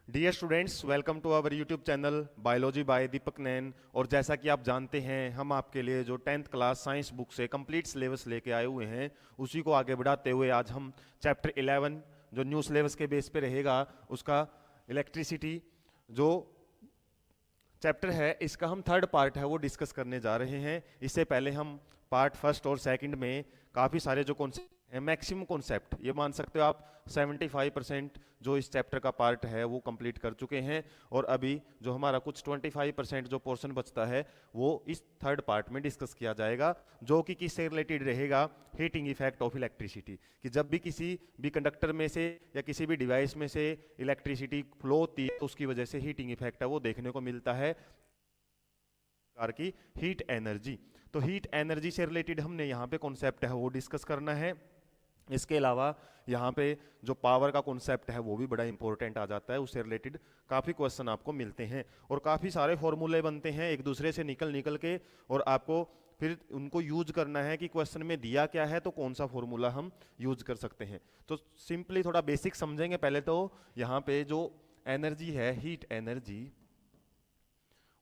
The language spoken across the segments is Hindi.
Dear students, welcome to our YouTube channel biology by Deepak Nain. और जैसा कि आप जानते हैं, हम आपके लिए जो 10th क्लास साइंस बुक से कंप्लीट सिलेबस लेके आए हुए हैं, उसी को आगे बढ़ाते हुए आज हम चैप्टर 11 जो न्यू सिलेबस के बेस पे रहेगा, उसका इलेक्ट्रिसिटी जो चैप्टर है, इसका हम थर्ड पार्ट है वो डिस्कस करने जा रहे हैं। इससे पहले हम पार्ट फर्स्ट और सेकंड में काफ़ी सारे जो कॉन्सेप्ट हैं, मैक्सिमम कॉन्सेप्ट ये मान सकते हो आप 75% जो इस चैप्टर का पार्ट है वो कंप्लीट कर चुके हैं। और अभी जो हमारा कुछ 25% जो पोर्शन बचता है वो इस थर्ड पार्ट में डिस्कस किया जाएगा, जो कि किससे रिलेटेड रहेगा, हीटिंग इफेक्ट ऑफ इलेक्ट्रिसिटी। कि जब भी किसी भी कंडक्टर में से या किसी भी डिवाइस में से इलेक्ट्रिसिटी फ्लो होती है तो उसकी वजह से हीटिंग इफेक्ट है वो देखने को मिलता है, प्रकार की हीट एनर्जी। तो हीट एनर्जी से रिलेटेड हमने यहाँ पे कॉन्सेप्ट है वो डिस्कस करना है। इसके अलावा यहाँ पे जो पावर का कॉन्सेप्ट है वो भी बड़ा इंपॉर्टेंट आ जाता है, उससे रिलेटेड काफ़ी क्वेश्चन आपको मिलते हैं और काफ़ी सारे फॉर्मूले बनते हैं एक दूसरे से निकल निकल के, और आपको फिर उनको यूज करना है कि क्वेश्चन में दिया क्या है तो कौन सा फॉर्मूला हम यूज कर सकते हैं। तो सिंपली थोड़ा बेसिक समझेंगे पहले। तो यहाँ पे जो एनर्जी है, हीट एनर्जी,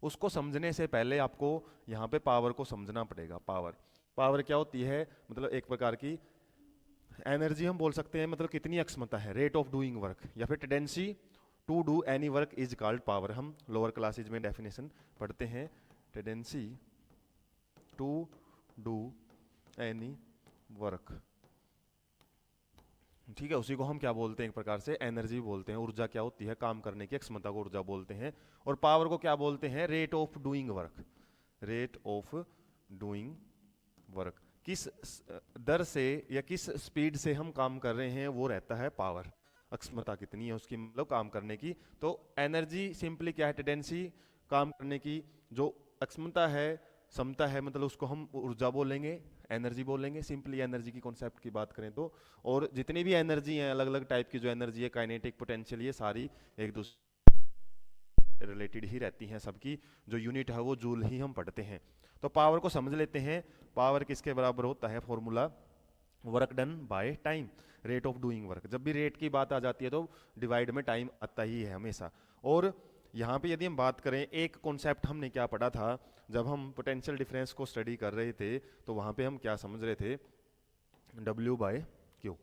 उसको समझने से पहले आपको यहाँ पे पावर को समझना पड़ेगा। पावर पावर क्या होती है, मतलब एक प्रकार की एनर्जी हम बोल सकते हैं, मतलब कितनी अक्षमता है, रेट ऑफ डूइंग वर्क या फिर tendency to do any work is called power. हम लोअर क्लासेज में डेफिनेशन पढ़ते हैं, tendency to do any work, ठीक है, उसी को हम क्या बोलते हैं, एक प्रकार से एनर्जी बोलते हैं। ऊर्जा क्या होती है, काम करने की क्षमता को ऊर्जा बोलते हैं। और पावर को क्या बोलते हैं, rate of doing work. Rate of doing work, किस दर से या किस स्पीड से हम काम कर रहे हैं वो रहता है पावर। अक्षमता कितनी है उसकी, मतलब काम करने की। तो एनर्जी सिंपली क्या है, टेंडेंसी, काम करने की जो अक्षमता है, क्षमता है, मतलब उसको हम ऊर्जा बोलेंगे, एनर्जी बोलेंगे, सिंपली एनर्जी की कॉन्सेप्ट की बात करें तो। और जितनी भी एनर्जी हैं, अलग अलग टाइप की जो एनर्जी है, काइनेटिक, पोटेंशियल, ये सारी एक दूसरे रिलेटेड ही रहती हैं सबकी। जो यूनिट है वो जूल ही हम पढ़ते हैं। तो पावर को समझ लेते हैं। पावर किसके बराबर होता है, formula work done by time, rate of doing work. जब भी रेट की बात आ जाती है तो डिवाइड में टाइम आता ही है हमेशा। और यहाँ पे यदि हम बात करें, एक कॉन्सेप्ट हमने क्या पढ़ा था जब हम पोटेंशियल डिफरेंस को स्टडी कर रहे थे, तो वहाँ पे हम क्या समझ रहे थे, W बाय क्यू।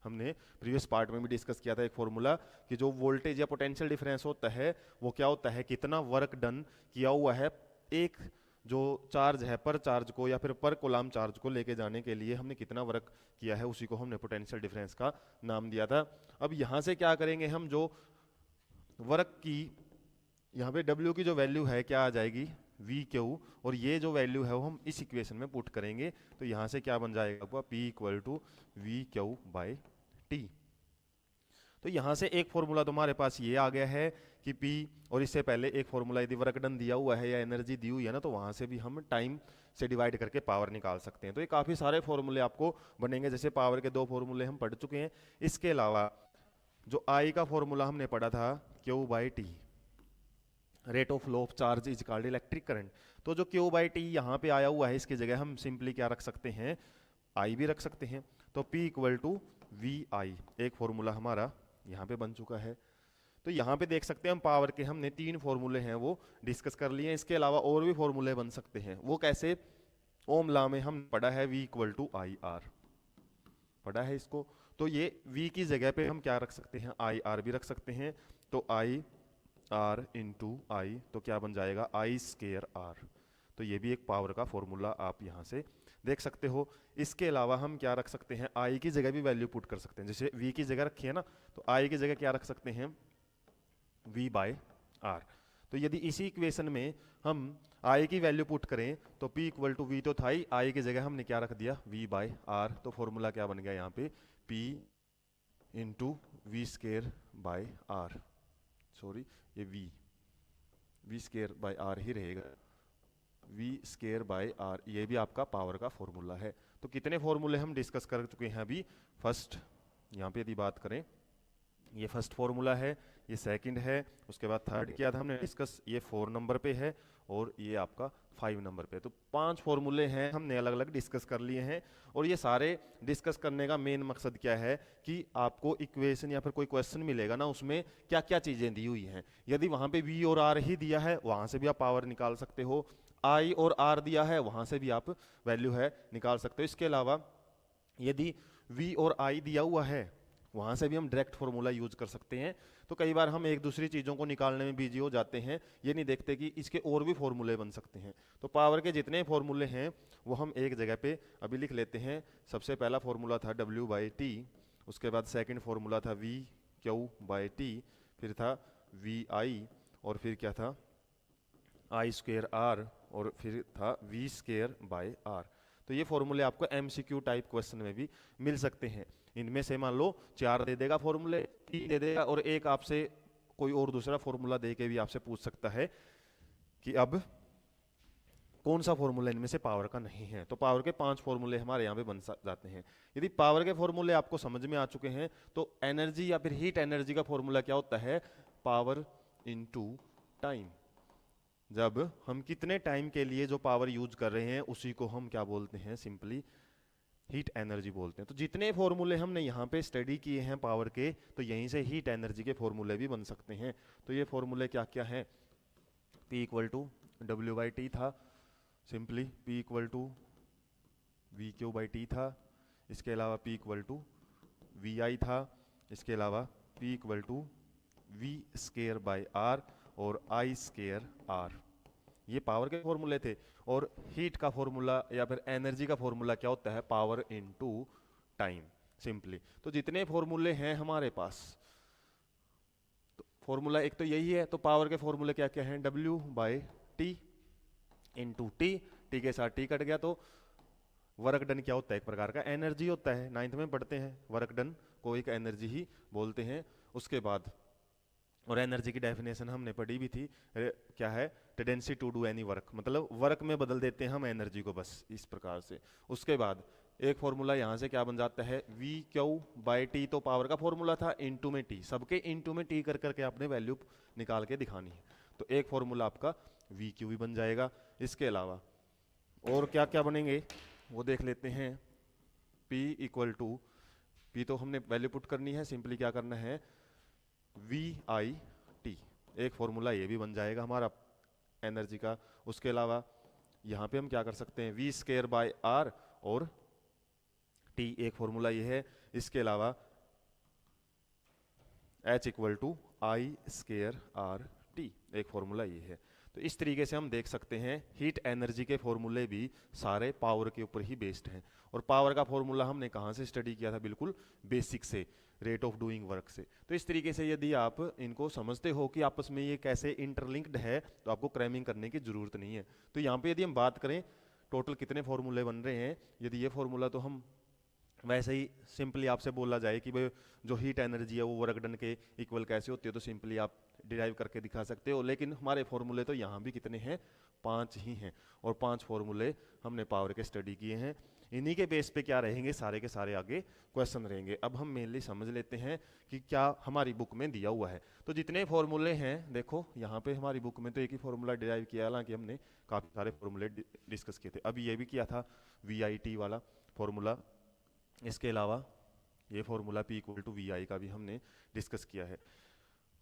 हमने प्रीवियस पार्ट में भी डिस्कस किया था एक फॉर्मूला, कि जो वोल्टेज या पोटेंशियल डिफरेंस होता है वो क्या होता है, कितना वर्क डन किया हुआ है एक जो चार्ज है पर चार्ज को या फिर पर कोलाम चार्ज को लेके जाने के लिए हमने कितना वर्क किया है, उसी को हमने पोटेंशियल डिफरेंस का नाम दिया था। अब यहाँ से क्या करेंगे हम, जो वर्क की यहाँ पे W की जो वैल्यू है क्या आ जाएगी, वी क्यू, और ये जो वैल्यू है वो हम इस इक्वेशन में पुट करेंगे। तो यहाँ से क्या बन जाएगा, P equal to V Q by T. तो यहाँ से एक फॉर्मूला तुम्हारे पास ये आ गया है कि P, और इससे पहले एक फॉर्मूला यदि वर्क डन दिया हुआ है या एनर्जी दी हुई है ना, तो वहाँ से भी हम टाइम से डिवाइड करके पावर निकाल सकते हैं। तो ये काफ़ी सारे फॉर्मूले आपको बनेंगे, जैसे पावर के दो फॉर्मूले हम पढ़ चुके हैं। इसके अलावा जो I का फॉर्मूला हमने पढ़ा था, Q by T, rate of flow of charge is called electric current. तो जो Q बाई टी यहाँ पे आया हुआ है, इसकी जगह हम सिंपली क्या रख सकते हैं, I भी रख सकते हैं। तो P इक्वल टू वी आई, एक फॉर्मूला हमारा यहाँ पे बन चुका है। तो यहाँ पे देख सकते हैं हम पावर के हमने 3 फॉर्मूले हैं वो डिस्कस कर लिए हैं। इसके अलावा और भी फॉर्मूले बन सकते हैं, वो कैसे, ओम लॉ में हम पढ़ा है V equal to I R, पढ़ा है इसको। तो ये V की जगह पे हम क्या रख सकते हैं, आई आर भी रख सकते हैं। तो आई आर इंटू आई, तो क्या बन जाएगा, आई स्केयर आर। तो ये भी एक पावर का फॉर्मूला आप यहाँ से देख सकते हो। इसके अलावा हम क्या रख सकते हैं, आई की जगह भी वैल्यू पुट कर सकते हैं। जैसे V की जगह रखी है ना, तो आई की जगह क्या रख सकते हैं, V बाय आर। तो यदि इसी इक्वेशन में हम I की वैल्यू पुट करें तो P इक्वल टू वी तो था ही, I की जगह हमने क्या रख दिया, V बाय आर। तो फॉर्मूला क्या बन गया यहाँ पे, P into V square by R, sorry ये वी स्केयर बाय आर ही रहेगा, वी स्केयर बाय आर, ये भी आपका पावर का फॉर्मूला है। तो कितने फॉर्मूले हम डिस्कस कर चुके हैं अभी। फर्स्ट यहाँ पे यदि बात करें, ये फर्स्ट फॉर्मूला है, ये सेकंड है। उसके बाद थर्ड किया था हमने डिस्कस, ये 4 नंबर पे है और ये आपका 5 नंबर पे। तो 5 फॉर्मूले हैं हमने अलग अलग डिस्कस कर लिए हैं। और ये सारे डिस्कस करने का मेन मकसद क्या है कि आपको इक्वेशन या फिर कोई क्वेश्चन मिलेगा ना, उसमें क्या क्या चीज़ें दी हुई हैं। यदि वहाँ पे V और R ही दिया है, वहाँ से भी आप पावर निकाल सकते हो। I और R दिया है, वहाँ से भी आप वैल्यू है निकाल सकते हो। इसके अलावा यदि V और I दिया हुआ है, वहाँ से भी हम डायरेक्ट फॉर्मूला यूज कर सकते हैं। तो कई बार हम एक दूसरी चीज़ों को निकालने में बिजी हो जाते हैं, ये नहीं देखते कि इसके और भी फॉर्मूले बन सकते हैं। तो पावर के जितने फॉर्मूले हैं वो हम एक जगह पे अभी लिख लेते हैं। सबसे पहला फॉर्मूला था W/T, उसके बाद सेकंड फॉर्मूला था VQ/T, फिर था VI, और फिर क्या था I²R, और फिर था V²/R। तो ये फॉर्मूले आपको MCQ टाइप क्वेश्चन में भी मिल सकते हैं। इनमें से मान लो 4 दे देगा फॉर्मूले, 3 दे देगा, और एक आपसे कोई और दूसरा फॉर्मूला दे के भी आपसे पूछ सकता है कि अब कौन सा फॉर्मूला इनमें से पावर का नहीं है। तो पावर के 5 फॉर्मूले हमारे यहाँ पे बन जाते हैं। यदि पावर के फॉर्मूले आपको समझ में आ चुके हैं तो एनर्जी या फिर हीट एनर्जी का फॉर्मूला क्या होता है, पावर इनटू टाइम। जब हम कितने टाइम के लिए जो पावर यूज कर रहे हैं उसी को हम क्या बोलते हैं, सिंपली हीट एनर्जी बोलते हैं। तो जितने फॉर्मूले हमने यहाँ पे स्टडी किए हैं पावर के, तो यहीं से हीट एनर्जी के फॉर्मूले भी बन सकते हैं। तो ये फॉर्मूले क्या क्या हैं, P = W/T था, सिंपली P = VQ/T था, इसके अलावा P = VI था, इसके अलावा P = V²/R और I²R। ये पावर के फॉर्मूले थे। और हीट का फॉर्मूला या फिर एनर्जी का फॉर्मूला क्या होता है, पावर इनटू टाइम, सिंपली। तो जितने फॉर्मूले हैं हमारे पास, तो फॉर्मूला एक तो यही है। तो पावर के फॉर्मूले क्या क्या हैं, W/T इनटू T के साथ T कट गया, तो वर्क डन क्या होता है, एक प्रकार का एनर्जी होता है। 9th में पढ़ते हैं, वर्क डन को एक एनर्जी ही बोलते हैं। उसके बाद और एनर्जी की डेफिनेशन हमने पढ़ी भी थी, क्या है, tendency to do any work, मतलब वर्क में बदल देते हैं हम एनर्जी को, बस इस प्रकार से। उसके बाद एक फॉर्मूला यहाँ से क्या बन जाता है, VQ/T, तो पावर का फॉर्मूला था, इनटू में T, सबके इनटू में T कर करके आपने वैल्यू निकाल के दिखानी है। तो एक फॉर्मूला आपका VQ भी बन जाएगा। इसके अलावा और क्या क्या बनेंगे वो देख लेते हैं। P तो हमने वैल्यू पुट करनी है, सिंपली क्या करना है, VI/T, एक फॉर्मूला ये भी बन जाएगा हमारा एनर्जी का। उसके अलावा यहाँ पे हम क्या कर सकते हैं, V²/R और T, एक फॉर्मूला ये है। इसके अलावा H = I²RT, एक फॉर्मूला ये है। तो इस तरीके से हम देख सकते हैं हीट एनर्जी के फॉर्मूले भी सारे पावर के ऊपर ही बेस्ड हैं। और पावर का फॉर्मूला हमने कहाँ से स्टडी किया था, बिल्कुल बेसिक से, रेट ऑफ डूइंग वर्क से। तो इस तरीके से यदि आप इनको समझते हो कि आपस में ये कैसे इंटरलिंक्ड है, तो आपको क्रैमिंग करने की जरूरत नहीं है। तो यहाँ पे यदि हम बात करें टोटल कितने फॉर्मूले बन रहे हैं, यदि ये फॉर्मूला तो हम वैसे ही सिंपली आपसे बोला जाए कि भाई जो हीट एनर्जी है वो वर्क डन के इक्वल कैसे होती है, तो सिंपली आप डिराइव करके दिखा सकते हो। लेकिन हमारे फॉर्मूले तो यहाँ भी कितने हैं, 5 ही हैं। और 5 फॉर्मूले हमने पावर के स्टडी किए हैं। इन्हीं के बेस पे क्या रहेंगे, सारे के सारे आगे क्वेश्चन रहेंगे। अब हम मेनली समझ लेते हैं कि क्या हमारी बुक में दिया हुआ है। तो जितने फॉर्मूले हैं, देखो यहाँ पे हमारी बुक में तो एक ही फॉर्मूला डिराइव किया, हालांकि हमने काफ़ी सारे फॉर्मूले डिस्कस किए थे। अभी ये भी किया था VIT वाला फॉर्मूला। इसके अलावा ये फॉर्मूला P = VI का भी हमने डिस्कस किया है।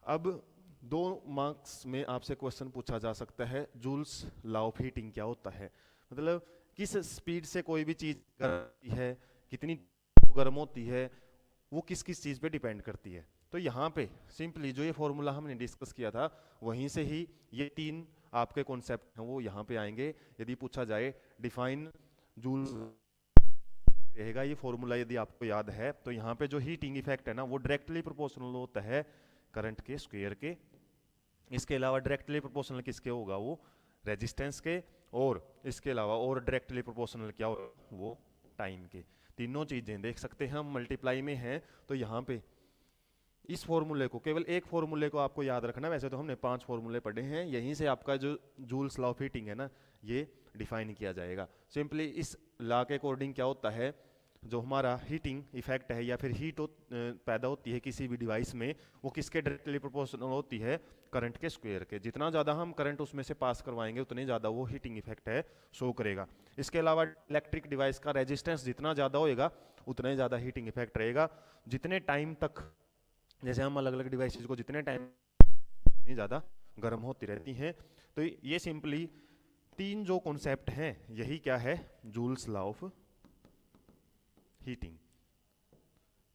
अब 2 मार्क्स में आपसे क्वेश्चन पूछा जा सकता है, जूल्स लॉ ऑफ हीटिंग क्या होता है, मतलब किस स्पीड से कोई भी चीज करती है, कितनी गर्म होती है, वो किस किस चीज पे डिपेंड करती है। तो यहाँ पे सिंपली जो ये फॉर्मूला हमने डिस्कस किया था, वहीं से ही ये 3 आपके कॉन्सेप्ट हैं वो यहाँ पे आएंगे। यदि पूछा जाए डिफाइन जूल्स रहेगा ये फॉर्मूला, यदि आपको याद है, तो यहाँ पे जो हीटिंग इफेक्ट है ना, वो डायरेक्टली प्रोपोर्शनल होता है करंट के स्क्वायर के। इसके अलावा डायरेक्टली प्रोपोर्शनल किसके होगा, वो रेजिस्टेंस के। और इसके अलावा और डायरेक्टली प्रोपोर्शनल क्या होगा, वो टाइम के। तीनों चीजें देख सकते हैं हम मल्टीप्लाई में हैं। तो यहाँ पे इस फॉर्मूले को, केवल एक फॉर्मूले को आपको याद रखना। वैसे तो हमने 5 फॉर्मूले पढ़े हैं, यहीं से आपका जो जूल्स लॉ ऑफ हीटिंग है ना, ये डिफाइन किया जाएगा। सिंपली इस लॉ के अकॉर्डिंग क्या होता है, जो हमारा हीटिंग इफेक्ट है या फिर हीट पैदा होती है किसी भी डिवाइस में, वो किसके डायरेक्टली प्रोपोर्शनल होती है, करंट के स्क्वायर के। जितना ज़्यादा हम करंट उसमें से पास करवाएंगे उतने ज़्यादा वो हीटिंग इफेक्ट है शो करेगा। इसके अलावा इलेक्ट्रिक डिवाइस का रेजिस्टेंस जितना ज़्यादा होएगा उतना ही ज़्यादा हीटिंग इफेक्ट रहेगा। जितने टाइम तक, जैसे हम अलग अलग डिवाइसेज को जितने टाइम उतनी ज़्यादा गर्म होती रहती हैं। तो ये सिंपली तीन जो कॉन्सेप्ट हैं यही क्या है, जूल्स लॉ ऑफ हीटिंग।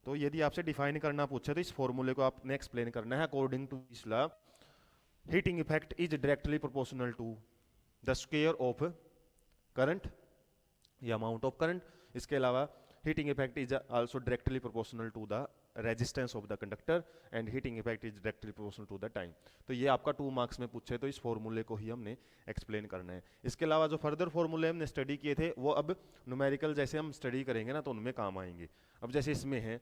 तो यदि आपसे डिफाइन करना पूछे तो इस फॉर्मूले को आपने एक्सप्लेन करना है। According to this law heating effect is directly proportional to the square of current या अमाउंट ऑफ करंट। इसके अलावा heating effect is also directly proportional to the resistance of the conductor and heating effect is directly proportional to the time. तो ये आपका 2 मार्क्स में पूछे तो इस फॉर्मूले को ही हमने एक्सप्लेन करना है। इसके अलावा जो फर्दर फॉर्मूले हमने स्टडी किए थे वो अब न्यूमेरिकल जैसे हम स्टडी करेंगे ना तो उनमें काम आएंगे। अब जैसे इसमें है,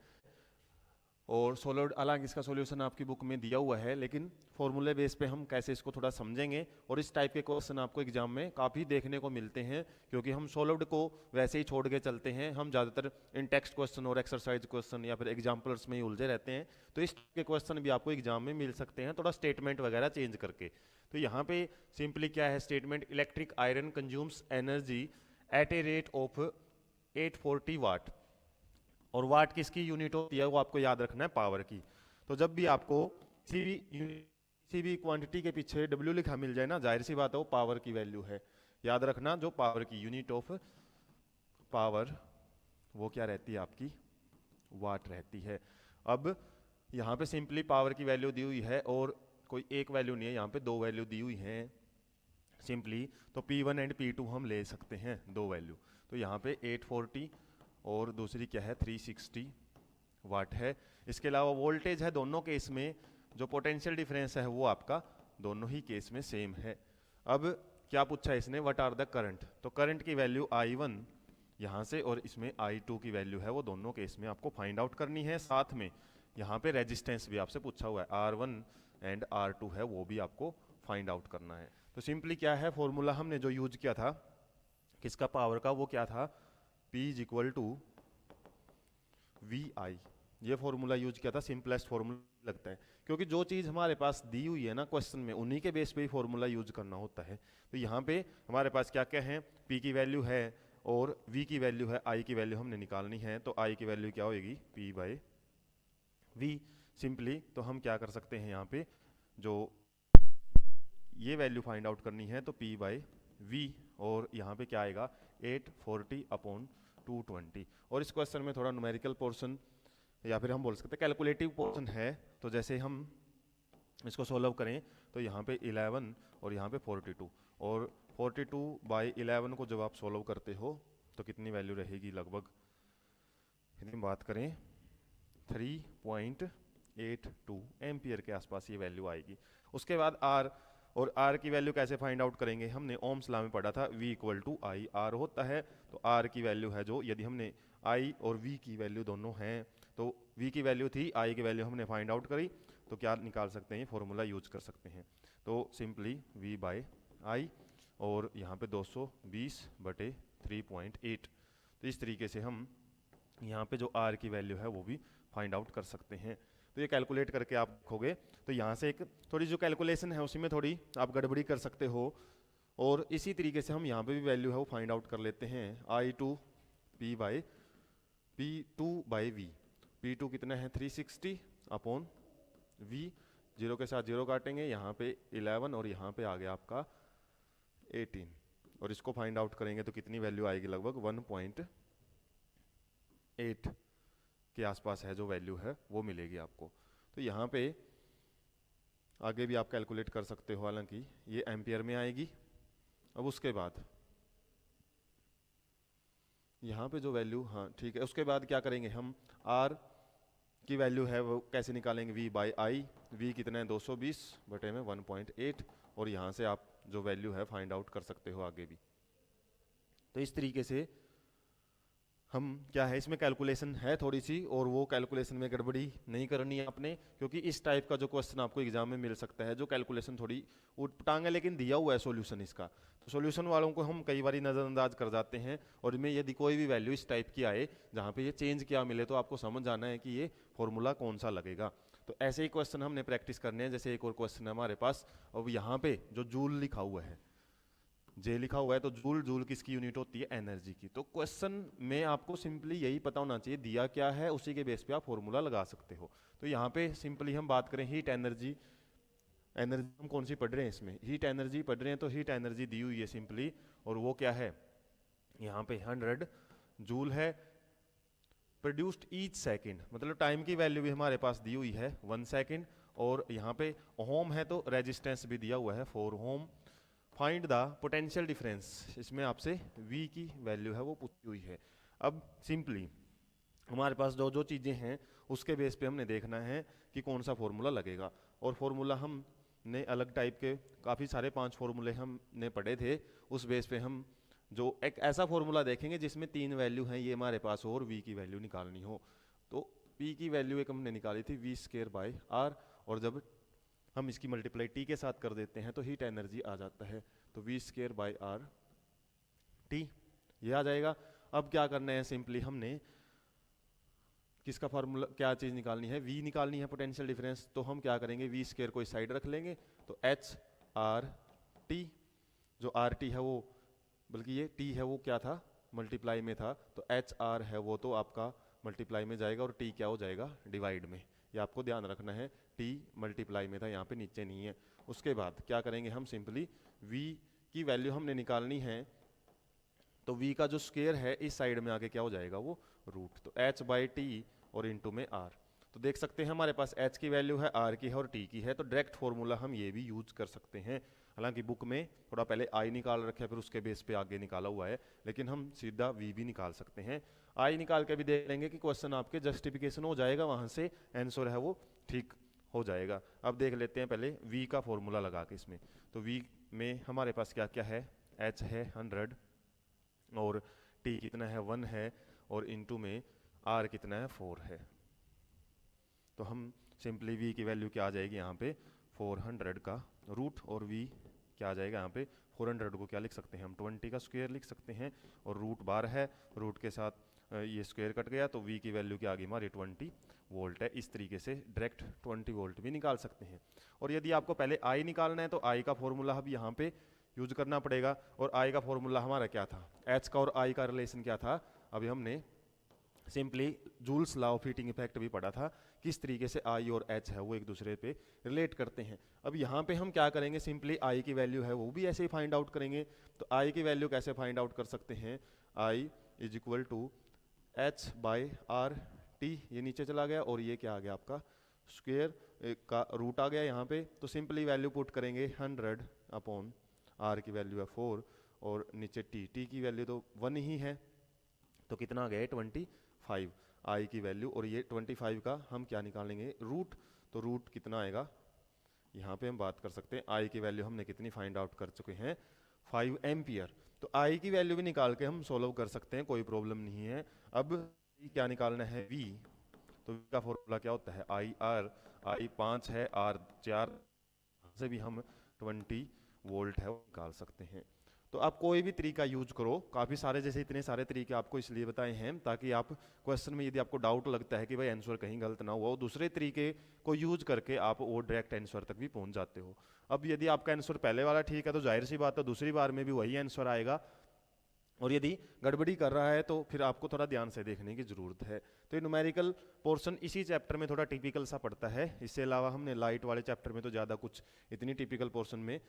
और सॉलिड, हालांकि इसका सॉल्यूशन आपकी बुक में दिया हुआ है, लेकिन फॉर्मूले बेस पे हम कैसे इसको थोड़ा समझेंगे। और इस टाइप के क्वेश्चन आपको एग्जाम में काफ़ी देखने को मिलते हैं, क्योंकि हम सॉलिड को वैसे ही छोड़ के चलते हैं। हम ज़्यादातर इन टेक्स्ट क्वेश्चन और एक्सरसाइज क्वेश्चन या फिर एग्जाम्पल्स में ही उलझे रहते हैं। तो इस के क्वेश्चन भी आपको एग्जाम में मिल सकते हैं, थोड़ा स्टेटमेंट वगैरह चेंज करके। तो यहाँ पे सिंपली क्या है statement, electric iron consumes energy at a rate of 840 वाट। और वाट किसकी यूनिट होती है वो आपको याद रखना है, पावर की। तो जब भी आपको किसी भी क्वांटिटी के पीछे W लिखा मिल जाए ना, जाहिर सी बात है वो पावर की वैल्यू है। याद रखना जो पावर की यूनिट ऑफ पावर वो क्या रहती है आपकी, वाट रहती है। अब यहाँ पे सिंपली पावर की वैल्यू दी हुई है और कोई एक वैल्यू नहीं है, यहाँ पे दो वैल्यू दी हुई हैं सिंपली। तो P1 एंड P2 हम ले सकते हैं दो वैल्यू। तो यहाँ पे 840 और दूसरी क्या है 360 वाट है। इसके अलावा वोल्टेज है दोनों केस में, जो पोटेंशियल डिफरेंस है वो आपका दोनों ही केस में सेम है। अब क्या पूछा है इसने, व्हाट आर द करंट। तो करंट की वैल्यू I1 यहाँ से और इसमें I2 की वैल्यू है वो दोनों केस में आपको फाइंड आउट करनी है। साथ में यहाँ पे रेजिस्टेंस भी आपसे पूछा हुआ है, R1 एंड R2 है वो भी आपको फाइंड आउट करना है। तो सिंपली क्या है फॉर्मूला हमने जो यूज किया था किसका, पावर का, वो क्या था, P is equal to VI। ये फॉर्मूला यूज किया था, सिंपलेस्ट फॉर्मूला लगता है, क्योंकि जो चीज़ हमारे पास दी हुई है ना क्वेश्चन में उन्हीं के बेस पे ही फॉर्मूला यूज करना होता है। तो यहाँ पे हमारे पास क्या क्या है, P की वैल्यू है और V की वैल्यू है, I की वैल्यू हमने निकालनी है। तो I की वैल्यू क्या होगी, P बाई V सिंपली। तो हम क्या कर सकते हैं यहाँ पे, जो ये वैल्यू फाइंड आउट करनी है तो P बाई V, और यहाँ पे क्या आएगा 840 अपॉन 220। और इस क्वेश्चन में थोड़ा न्यूमेरिकल पोर्शन या फिर हम बोल सकते हैं कैलकुलेटिव पोर्शन है। तो जैसे हम इसको सोल्व करें तो यहाँ पे 11 और यहाँ पे 42, और 42 बाई 11 को जब आप सोल्व करते हो तो कितनी वैल्यू रहेगी, लगभग यदि बात करें 3.82 एम्पियर के आसपास ये वैल्यू आएगी। उसके बाद R, और R की वैल्यू कैसे फाइंड आउट करेंगे, हमने ओम्स लॉ में पढ़ा था V equal to I R होता है। तो R की वैल्यू है जो, यदि हमने I और V की वैल्यू दोनों हैं, तो V की वैल्यू थी, I की वैल्यू हमने फाइंड आउट करी, तो क्या निकाल सकते हैं, फॉर्मूला यूज कर सकते हैं। तो सिंपली V बाई I, और यहाँ पे 220/3.8। तो इस तरीके से हम यहाँ पे जो R की वैल्यू है वो भी फाइंड आउट कर सकते हैं। तो ये कैलकुलेट करके आप रखोगे तो यहाँ से एक थोड़ी जो कैलकुलेशन है उसी में थोड़ी आप गड़बड़ी कर सकते हो। और इसी तरीके से हम यहाँ पे भी वैल्यू है वो फाइंड आउट कर लेते हैं, I2 P by P2 by V। P2 कितना है 360 अपॉन V, जीरो के साथ जीरो काटेंगे, यहाँ पे 11 और यहाँ पे आ गया आपका 18, और इसको फाइंड आउट करेंगे तो कितनी वैल्यू आएगी, लगभग 1.8 के आसपास है जो वैल्यू है वो मिलेगी आपको। तो यहाँ पे आगे भी आप कैलकुलेट कर सकते हो, हालांकि ये एम्पियर में आएगी। अब उसके बाद यहाँ पे जो वैल्यू, हाँ ठीक है, उसके बाद क्या करेंगे हम, R की वैल्यू है वो कैसे निकालेंगे, V बाई I। V कितना है 220/1.8, और यहाँ से आप जो वैल्यू है फाइंड आउट कर सकते हो आगे भी। तो इस तरीके से हम क्या है इसमें कैलकुलेशन है थोड़ी सी, और वो कैलकुलेशन में गड़बड़ी नहीं करनी है आपने, क्योंकि इस टाइप का जो क्वेश्चन आपको एग्जाम में मिल सकता है जो कैलकुलेशन थोड़ी उटपटांग है, लेकिन दिया हुआ है सॉल्यूशन इसका, तो सॉल्यूशन वालों को हम कई बार नज़रअंदाज कर जाते हैं। और इनमें यदि कोई भी वैल्यू इस टाइप की आए जहाँ पे ये चेंज किया मिले, तो आपको समझ आना है कि ये फॉर्मूला कौन सा लगेगा। तो ऐसे ही क्वेश्चन हमने प्रैक्टिस करने हैं। जैसे एक और क्वेश्चन है हमारे पास, अब यहाँ पे जो जूल लिखा हुआ है, जे लिखा हुआ है, तो जूल, जूल किसकी यूनिट होती है? एनर्जी की। तो क्वेश्चन में आपको सिंपली यही पता होना चाहिए दिया क्या है, उसी के बेस पे आप फॉर्मूला लगा सकते हो। तो यहाँ पे सिंपली हम बात करें हीट एनर्जी, एनर्जी हम कौन सी पढ़ रहे हैं इसमें? हीट एनर्जी पढ़ रहे हैं, तो हीट एनर्जी दी हुई है सिंपली, और वो क्या है यहाँ पे 100 जूल है। प्रोड्यूस्ड ईच सेकेंड, मतलब टाइम की वैल्यू भी हमारे पास दी हुई है 1 सेकेंड, और यहाँ पे ओम है तो रेजिस्टेंस भी दिया हुआ है 4 ओम। फाइंड द पोटेंशियल डिफरेंस, इसमें आपसे V की वैल्यू है वो पूछी हुई है। अब सिंपली हमारे पास जो जो चीज़ें हैं उसके बेस पे हमने देखना है कि कौन सा फॉर्मूला लगेगा। और फॉर्मूला हमने अलग टाइप के काफ़ी सारे 5 फॉर्मूले हमने पढ़े थे, उस बेस पे हम जो एक ऐसा फॉर्मूला देखेंगे जिसमें 3 वैल्यू हैं ये हमारे पास हो, और V की वैल्यू निकालनी हो। तो P की वैल्यू एक हमने निकाली थी V²/R, और जब हम इसकी मल्टीप्लाई T के साथ कर देते हैं तो हीट एनर्जी आ जाता है, तो V²/R T ये आ जाएगा। अब क्या करना है, सिंपली हमने किसका फार्मूला, क्या चीज़ निकालनी है? V निकालनी है, पोटेंशियल डिफरेंस। तो हम क्या करेंगे, V² को इस साइड रख लेंगे, तो HRT, जो RT है वो, बल्कि ये T है वो क्या था, मल्टीप्लाई में था, तो HR है वो तो आपका मल्टीप्लाई में जाएगा, और T क्या हो जाएगा, डिवाइड में। ये आपको ध्यान रखना है, T मल्टीप्लाई में था, यहाँ पे नीचे नहीं है। उसके बाद क्या करेंगे हम, सिंपली V की वैल्यू हमने निकालनी है, तो V का जो स्क्वायर है इस साइड में आके क्या हो जाएगा, वो रूट, तो H/T और इंटू में R। तो देख सकते हैं हमारे पास H की वैल्यू है, R की है और T की है, तो डायरेक्ट फॉर्मूला हम ये भी यूज कर सकते हैं। हालांकि बुक में थोड़ा पहले I निकाल रखे, फिर उसके बेस पे आगे निकाला हुआ है, लेकिन हम सीधा V भी निकाल सकते हैं। I निकाल के भी देख लेंगे कि क्वेश्चन आपके जस्टिफिकेशन हो जाएगा, वहां से आंसर है वो ठीक हो जाएगा। अब देख लेते हैं पहले V का फॉर्मूला लगा के इसमें। तो V में हमारे पास क्या क्या है, H है 100, और T कितना है 1 है, और इनटू में R कितना है 4 है। तो हम सिंपली V की वैल्यू क्या आ जाएगी यहाँ पे 400 का रूट, और V क्या आ जाएगा यहाँ पे 400 को क्या लिख सकते हैं हम 20 का स्क्वायर लिख सकते हैं, और रूट बार है, रूट के साथ ये स्क्वायर कट गया, तो V की वैल्यू क्या आ गई हमारी 20 वोल्ट है। इस तरीके से डायरेक्ट 20 वोल्ट भी निकाल सकते हैं। और यदि आपको पहले I निकालना है तो I का फॉर्मूला अब यहाँ पे यूज करना पड़ेगा, और I का फॉर्मूला हमारा क्या था, H का और I का रिलेशन क्या था, अभी हमने simply joules law of heating effect भी पढ़ा था, किस तरीके से I और H है वो एक दूसरे पे रिलेट करते हैं। अब यहाँ पे हम क्या करेंगे, सिंपली I की वैल्यू है वो भी ऐसे ही फाइंड आउट करेंगे। तो I की वैल्यू कैसे फाइंड आउट कर सकते हैं, I is equal to H/R T, ये नीचे चला गया, और ये क्या आ गया आपका स्क्वायर का रूट आ गया यहाँ पे। तो सिंपली वैल्यू पुट करेंगे 100 अपॉन R की वैल्यू है 4, और नीचे T की वैल्यू तो 1 ही है, तो कितना आ गया 25 I की वैल्यू, और ये 25 का हम क्या निकालेंगे रूट, तो रूट कितना आएगा, यहाँ पे हम बात कर सकते हैं I की वैल्यू हमने कितनी फाइंड आउट कर चुके हैं 5 एम्पियर। तो I की वैल्यू भी निकाल के हम सोल्व कर सकते हैं, कोई प्रॉब्लम नहीं है। अब क्या निकालना है V, तो V का फॉर्मूला क्या होता है IR, I 5 है, R 4 से भी हम 20 वोल्ट है वो निकाल सकते हैं। तो आप कोई भी तरीका यूज करो, काफ़ी सारे जैसे इतने सारे तरीके आपको इसलिए बताए हैं ताकि आप क्वेश्चन में यदि आपको डाउट लगता है कि भाई आंसर कहीं गलत ना हुआ, दूसरे तरीके को यूज करके आप वो डायरेक्ट आंसर तक भी पहुंच जाते हो। अब यदि आपका आंसर पहले वाला ठीक है तो जाहिर सी बात है दूसरी बार में भी वही आंसर आएगा, और यदि गड़बड़ी कर रहा है तो फिर आपको थोड़ा ध्यान से देखने की जरूरत है। तो ये न्यूमेरिकल पोर्शन इसी चैप्टर में थोड़ा टिपिकल सा पड़ता है, इससे अलावा हमने लाइट वाले चैप्टर में तो ज़्यादा कुछ इतनी टिपिकल पोर्शन में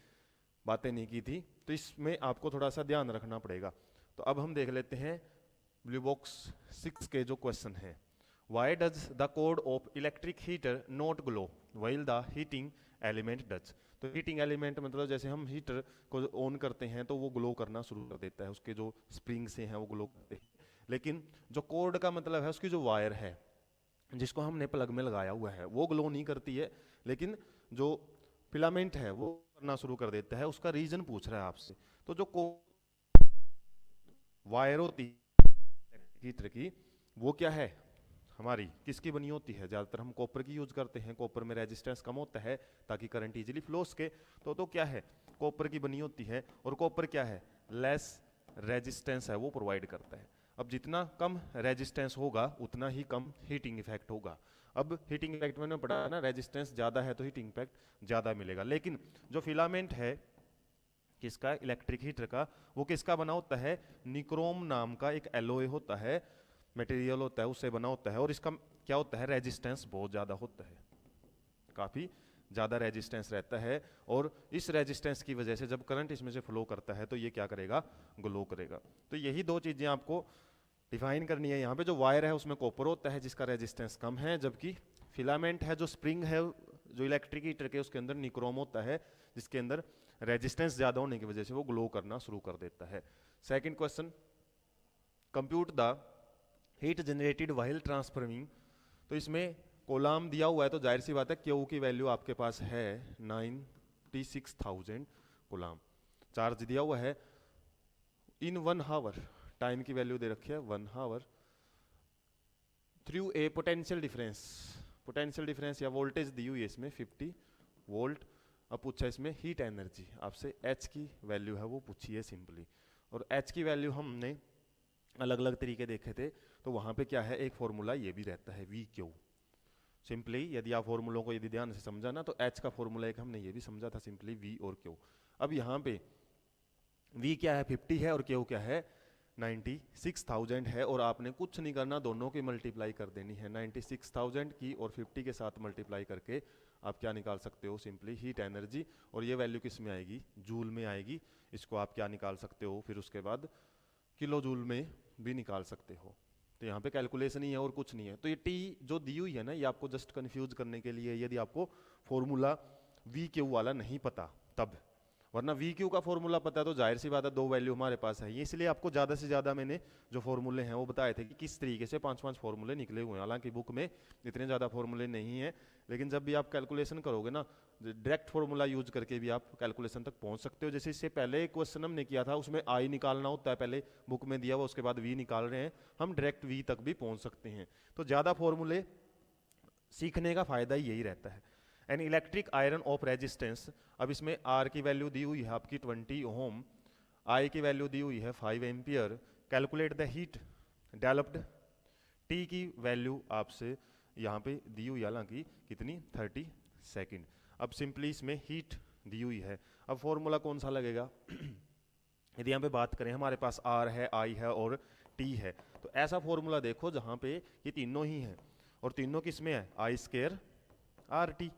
बातें नहीं की थी, तो इसमें आपको थोड़ा सा ध्यान रखना पड़ेगा। तो अब हम देख लेते हैं ब्लू बॉक्स 6 के जो क्वेश्चन है। Why does the code of electric heater not glow while the heating element does. तो हीटिंग एलिमेंट मतलब जैसे हम हीटर को ऑन करते हैं तो वो ग्लो करना शुरू कर देता है, उसके जो स्प्रिंग से हैं वो ग्लो करते हैं, लेकिन जो कोड का मतलब है उसकी जो वायर है जिसको हमने प्लग में लगाया हुआ है वो ग्लो नहीं करती है, लेकिन जो फिलामेंट है वो करना शुरू कर देता है। उसका रीजन पूछ रहा है आपसे। तो जो वायर होती है हीटर की, वो क्या है हमारी किसकी बनी होती है, ज़्यादातर हम कॉपर की यूज करते हैं, कॉपर में रेजिस्टेंस कम होता है ताकि करंट इजीली फ्लो सके, तो क्या है कॉपर की बनी होती है, और कॉपर क्या है लेस रेजिस्टेंस है वो प्रोवाइड करता है। अब जितना कम रेजिस्टेंस होगा उतना ही कम हीटिंग इफेक्ट होगा। अब हीटिंग इफेक्ट मैंने पढ़ा ना, रेजिस्टेंस ज़्यादा है तो हीटिंग इफेक्ट ज़्यादा मिलेगा। लेकिन जो फिलामेंट है किसका, इलेक्ट्रिक हीटर का, वो किसका बना होता है, निक्रोम नाम का एक एलोय होता है, मटेरियल होता है, उससे बना होता है। और इसका क्या होता है, रेजिस्टेंस बहुत ज़्यादा होता है, काफ़ी ज़्यादा रेजिस्टेंस रहता है। और इस रेजिस्टेंस की वजह से जब करंट इसमें से फ्लो करता है तो ये क्या करेगा, ग्लो करेगा। तो यही दो चीज़ें आपको डिफाइन करनी है। यहाँ पे जो वायर है उसमें कॉपर होता है जिसका रेजिस्टेंस कम है, जबकि फिलामेंट है जो स्प्रिंग है जो इलेक्ट्रिक हीटर के, उसके अंदर निक्रोम होता है जिसके अंदर रेजिस्टेंस ज़्यादा होने की वजह से वो ग्लो करना शुरू कर देता है। Second question, compute the heat generated while transforming. तो इसमें कोलाम दिया हुआ है तो जाहिर सी बात है क्यू की वैल्यू आपके पास है 96,000 कोलाम, चार्ज दिया हुआ है इन 1 हावर, टाइम की वैल्यू दे रखी है 1 hour, through a potential difference, potential difference या वोल्टेज दी हुई है इसमें 50 वोल्ट। अब पूछा इसमें हीट एनर्जी, आपसे एच की वैल्यू है वो पूछी है सिंपली, और एच की वैल्यू हमने अलग अलग तरीके देखे थे, तो वहाँ पे क्या है एक फॉर्मूला ये भी रहता है वी क्यू। सिंपली यदि आप फॉर्मूलों को यदि ध्यान से समझा ना, तो एच का फॉर्मूला एक हमने ये भी समझा था सिंपली वी और क्यू। अब यहाँ पे वी क्या है 50 है और क्यू क्या है 96,000 है, और आपने कुछ नहीं करना, दोनों की मल्टीप्लाई कर देनी है 96,000 की और 50 के साथ मल्टीप्लाई करके आप क्या निकाल सकते हो, सिंपली हीट एनर्जी। और ये वैल्यू किस में आएगी, जूल में आएगी। इसको आप क्या निकाल सकते हो, फिर उसके बाद किलो जूल में भी निकाल सकते हो। तो यहाँ पे कैलकुलेशन ही है और कुछ नहीं है। तो ये टी जो दी हुई है ना, ये आपको जस्ट कंफ्यूज करने के लिए, यदि आपको फॉर्मूला वी क्यू वाला नहीं पता तब, वरना वी क्यू का फॉर्मूला पता है तो जाहिर सी बात है दो वैल्यू हमारे पास है, इसलिए आपको ज़्यादा से ज़्यादा मैंने जो फॉर्मूले हैं वो बताए थे कि किस तरीके से 5-5 फॉर्मूले निकले हुए हैं। हालांकि बुक में इतने ज़्यादा फॉर्मूले नहीं है, लेकिन जब भी आप कैलकुलेशन करोगे ना, डायरेक्ट फॉर्मूला यूज करके भी आप कैलकुलेशन तक पहुंच सकते हो। जैसे इससे पहले एक क्वेश्चन हमने किया था, उसमें आई निकालना होता है पहले बुक में दिया हुआ, उसके बाद वी निकाल रहे हैं, हम डायरेक्ट वी तक भी पहुंच सकते हैं। तो ज़्यादा फॉर्मूले सीखने का फायदा ही यही रहता है। An electric iron of resistance, अब इसमें आर की वैल्यू दी हुई है आपकी 20 ओम, आई की वैल्यू दी हुई है 5 ampere, calculate the heat developed, T की वैल्यू आपसे यहाँ पे दी हुई है हालांकि कितनी 30 सेकेंड। अब सिंपली इसमें हीट दी हुई है, अब फॉर्मूला कौन सा लगेगा यदि यहाँ पे बात करें हमारे पास आर है, आई है और टी है, तो ऐसा फॉर्मूला देखो जहाँ पे ये तीनों ही हैं, और तीनों किस में है आई स्केयर आर टी,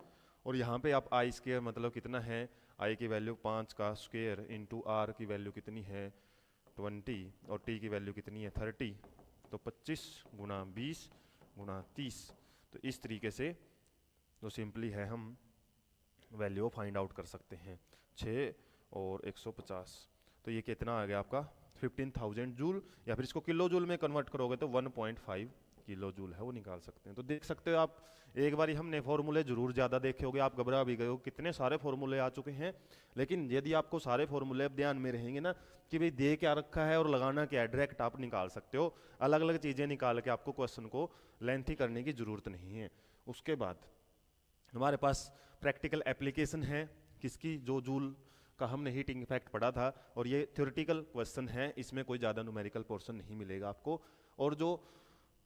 और यहाँ पे आप आई स्केयर मतलब कितना है, आई की वैल्यू 5 का स्क्वेयर इंटू आर की वैल्यू कितनी है 20 और टी की वैल्यू कितनी है 30, तो 25 गुणा 20 गुणा 30, तो इस तरीके से तो सिंपली है हम वैल्यू फाइंड आउट कर सकते हैं 6 और 150, तो ये कितना आ गया आपका 15,000 जूल, या फिर इसको किलो जूल में कन्वर्ट करोगे तो 1.5 किलो जूल है वो निकाल सकते हैं। तो देख सकते हो आप, एक बार हमने फॉर्मूले जरूर ज़्यादा देखे होंगे, आप घबरा भी गए हो कितने सारे फॉर्मूले आ चुके हैं, लेकिन यदि आपको सारे फॉर्मूले अब ध्यान में रहेंगे ना कि भाई दे क्या रखा है और लगाना क्या है, डायरेक्ट आप निकाल सकते हो, अलग अलग चीज़ें निकाल के आपको क्वेश्चन को लेंथी करने की ज़रूरत नहीं है। उसके बाद हमारे पास प्रैक्टिकल एप्लीकेशन है किसकी, जो जूल का हमने हीटिंग इफेक्ट पढ़ा था, और ये थ्योरेटिकल क्वेश्चन है, इसमें कोई ज़्यादा न्यूमेरिकल पोर्शन नहीं मिलेगा आपको। और जो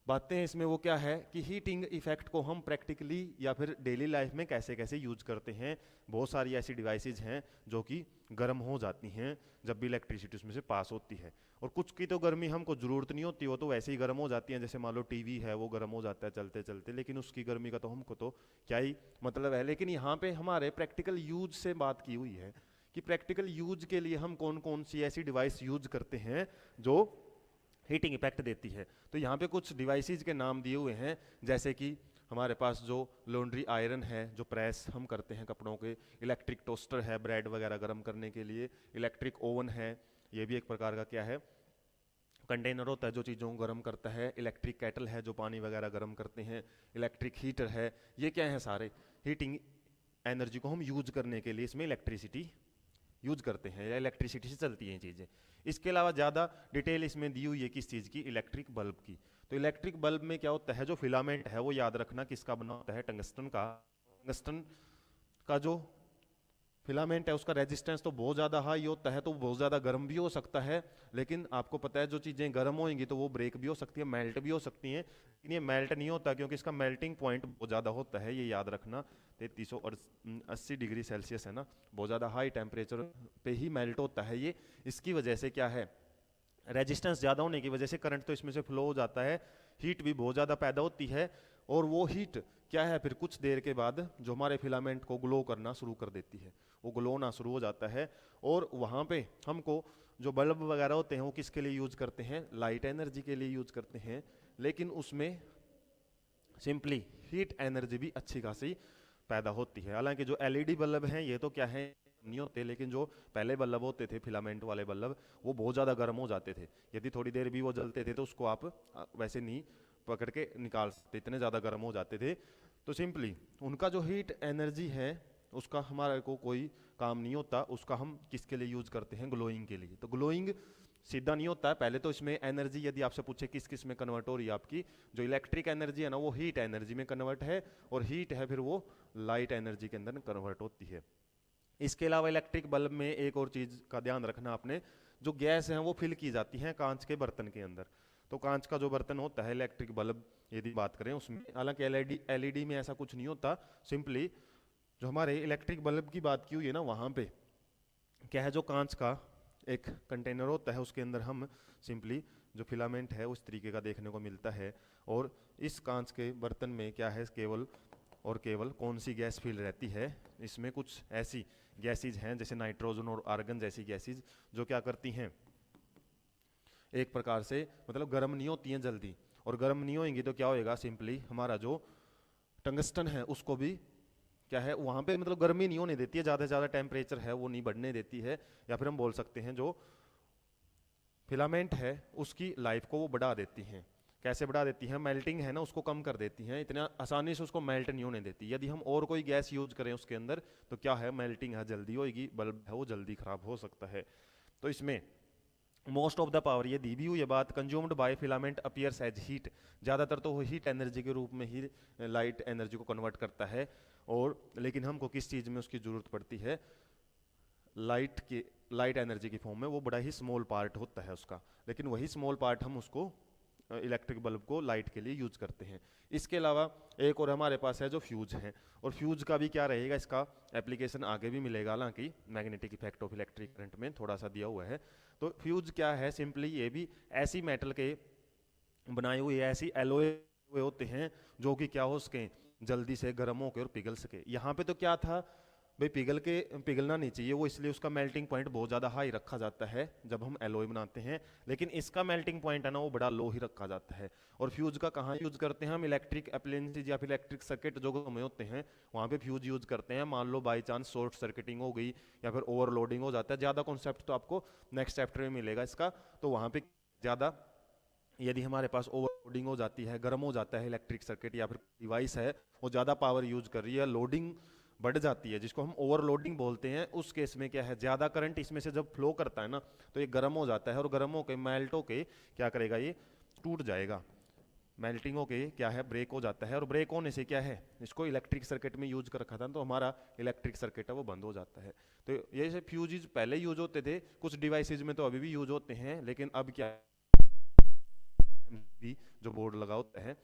बातें हैं इसमें वो क्या है कि हीटिंग इफेक्ट को हम प्रैक्टिकली या फिर डेली लाइफ में कैसे कैसे यूज करते हैं। बहुत सारी ऐसी डिवाइसेज हैं जो कि गर्म हो जाती हैं जब भी इलेक्ट्रिसिटी उसमें से पास होती है, और कुछ की तो गर्मी हमको ज़रूरत नहीं होती, वो तो वैसे ही गर्म हो जाती हैं, जैसे मान लो टीवी है वो गर्म हो जाता है चलते चलते, लेकिन उसकी गर्मी का तो हमको तो क्या ही मतलब है। लेकिन यहाँ पे हमारे प्रैक्टिकल यूज से बात की हुई है कि प्रैक्टिकल यूज के लिए हम कौन कौन सी ऐसी डिवाइस यूज करते हैं जो हीटिंग इफेक्ट देती है। तो यहाँ पे कुछ डिवाइसेस के नाम दिए हुए हैं, जैसे कि हमारे पास जो लॉन्ड्री आयरन है जो प्रेस हम करते हैं कपड़ों के, इलेक्ट्रिक टोस्टर है ब्रेड वगैरह गर्म करने के लिए, इलेक्ट्रिक ओवन है, ये भी एक प्रकार का क्या है कंटेनर होता है जो चीज़ों को गर्म करता है, इलेक्ट्रिक केटल है जो पानी वगैरह गर्म करते हैं, इलेक्ट्रिक हीटर है, ये क्या है सारे हीटिंग एनर्जी को हम यूज करने के लिए इसमें इलेक्ट्रिसिटी यूज करते हैं या इलेक्ट्रिसिटी से चलती हैं चीज़ें। इसके अलावा ज़्यादा डिटेल इसमें दी हुई है किस चीज़ की, इलेक्ट्रिक बल्ब की। तो इलेक्ट्रिक बल्ब में क्या होता है, जो फिलामेंट है वो याद रखना किसका बना होता है, टंगस्टन का। टंगस्टन का जो फिलामेंट है उसका रेजिस्टेंस तो बहुत ज़्यादा हाई होता है, तो बहुत ज़्यादा गर्म भी हो सकता है। लेकिन आपको पता है जो चीज़ें गर्म होंगी तो वो ब्रेक भी हो सकती है, मेल्ट भी हो सकती हैं। लेकिन ये मेल्ट नहीं होता क्योंकि इसका मेल्टिंग पॉइंट बहुत ज़्यादा होता है, ये याद रखना। 3380 डिग्री सेल्सियस है ना, बहुत ज़्यादा हाई टेम्परेचर पे ही मेल्ट होता है ये। इसकी वजह से क्या है, रेजिस्टेंस ज़्यादा होने की वजह से करंट तो इसमें से फ्लो हो जाता है, हीट भी बहुत ज़्यादा पैदा होती है। और वो हीट क्या है, फिर कुछ देर के बाद जो हमारे फिलामेंट को ग्लो करना शुरू कर देती है, वो ग्लो होना शुरू हो जाता है। और वहाँ पे हमको जो बल्ब वगैरह होते हैं वो किसके लिए यूज करते हैं, लाइट एनर्जी के लिए यूज करते हैं। लेकिन उसमें सिंपली हीट एनर्जी भी अच्छी खासी पैदा होती है। हालांकि जो एलईडी बल्ब हैं ये तो क्या है, नहीं होते, लेकिन जो पहले बल्ब होते थे फिलामेंट वाले बल्ब, वो बहुत ज़्यादा गर्म हो जाते थे। यदि थोड़ी देर भी वो जलते थे तो उसको आप वैसे नहीं पकड़ के निकाल सकते, इतने ज़्यादा गर्म हो जाते थे। तो सिंपली उनका जो हीट एनर्जी है उसका हमारे को कोई काम नहीं होता, उसका हम किसके लिए यूज करते हैं, ग्लोइंग के लिए। तो ग्लोइंग सीधा नहीं होता है, पहले तो इसमें एनर्जी यदि आपसे पूछे किस किस में कन्वर्ट हो रही है आपकी, जो इलेक्ट्रिक एनर्जी है ना वो हीट एनर्जी में कन्वर्ट है, और हीट है फिर वो लाइट एनर्जी के अंदर कन्वर्ट होती है। इसके अलावा इलेक्ट्रिक बल्ब में एक और चीज का ध्यान रखना आपने, जो गैस है वो फिल की जाती है कांच के बर्तन के अंदर। तो कांच का जो बर्तन होता है इलेक्ट्रिक बल्ब यदि बात करें उसमें, हालांकि एलईडी में ऐसा कुछ नहीं होता। सिंपली जो हमारे इलेक्ट्रिक बल्ब की बात की हुई है ना, वहां पे क्या है, जो कांच का एक कंटेनर होता है उसके अंदर हम सिंपली जो फिलामेंट है उस तरीके का देखने को मिलता है। और इस कांच के बर्तन में क्या है, केवल और केवल कौन सी गैस फिल रहती है, इसमें कुछ ऐसी गैसेज हैं जैसे नाइट्रोजन और आर्गन जैसी गैसेज, जो क्या करती हैं, एक प्रकार से मतलब गर्म नहीं होती हैं जल्दी। और गर्म नहीं होंगी तो क्या होएगा, सिंपली हमारा जो टंगस्टन है उसको भी क्या है वहां पे मतलब गर्मी नहीं होने देती है, ज्यादा से ज्यादा टेम्परेचर है वो नहीं बढ़ने देती है। या फिर हम बोल सकते हैं जो फिलामेंट है उसकी लाइफ को वो बढ़ा देती हैं। कैसे बढ़ा देती हैं, मेल्टिंग है ना उसको कम कर देती हैं, इतना आसानी से उसको मेल्ट नहीं होने देती। यदि हम और कोई गैस यूज करें उसके अंदर तो क्या है, मेल्टिंग है जल्दी होगी, बल्ब है वो जल्दी खराब हो सकता है। तो इसमें मोस्ट ऑफ द पावर ये दी भी हुई है बात, consumed by filament appears as heat, ज़्यादातर तो वो हीट एनर्जी के रूप में ही लाइट एनर्जी को कन्वर्ट करता है। और लेकिन हमको किस चीज़ में उसकी ज़रूरत पड़ती है, लाइट एनर्जी की फॉर्म में, वो बड़ा ही स्मॉल पार्ट होता है उसका, लेकिन वही स्मॉल पार्ट हम उसको इलेक्ट्रिक बल्ब को लाइट के लिए यूज करते हैं। इसके अलावा एक और हमारे पास है जो फ्यूज है, और फ्यूज का भी क्या रहेगा, इसका एप्लीकेशन आगे भी मिलेगा, हालांकि magnetic effect of electric current में थोड़ा सा दिया हुआ है। तो फ्यूज क्या है, सिंपली ये भी ऐसी मेटल के बनाए हुए ऐसी एलोए हुए होते हैं जो कि क्या हो सके, जल्दी से गर्म होकर और पिघल सके। यहाँ पे तो क्या था भाई, पिघलना नहीं चाहिए वो, इसलिए उसका मेल्टिंग पॉइंट बहुत ज़्यादा हाई रखा जाता है जब हम एलोय बनाते हैं। लेकिन इसका मेल्टिंग पॉइंट है ना वो बड़ा लो ही रखा जाता है। और फ्यूज का कहाँ यूज करते हैं हम, इलेक्ट्रिक अप्लायंसेज या फिर इलेक्ट्रिक सर्किट जो हमें होते हैं वहाँ पे फ्यूज यूज करते हैं। मान लो बाई चांस शॉर्ट सर्किटिंग हो गई या फिर ओवरलोडिंग हो जाता है, ज़्यादा कॉन्सेप्ट तो आपको नेक्स्ट चैप्टर में मिलेगा इसका। तो वहाँ पे ज़्यादा यदि हमारे पास ओवरलोडिंग हो जाती है, गर्म हो जाता है इलेक्ट्रिक सर्किट या फिर डिवाइस है वो ज़्यादा पावर यूज कर रही है, लोडिंग बढ़ जाती है जिसको हम ओवरलोडिंग बोलते हैं, उस केस में क्या है, ज़्यादा करंट इसमें से जब फ्लो करता है ना तो ये गर्म हो जाता है, और गर्म होकर मेल्ट होके क्या करेगा, ये टूट जाएगा। मेल्टिंग होके क्या है, ब्रेक हो जाता है, और ब्रेक होने से क्या है, इसको इलेक्ट्रिक सर्किट में यूज कर रखा था तो हमारा इलेक्ट्रिक सर्किट है वो बंद हो जाता है। तो ये से फ्यूजेज पहले यूज होते थे, कुछ डिवाइसेज में तो अभी भी यूज होते हैं, लेकिन अब क्या भी जो बोर्ड लगा होता है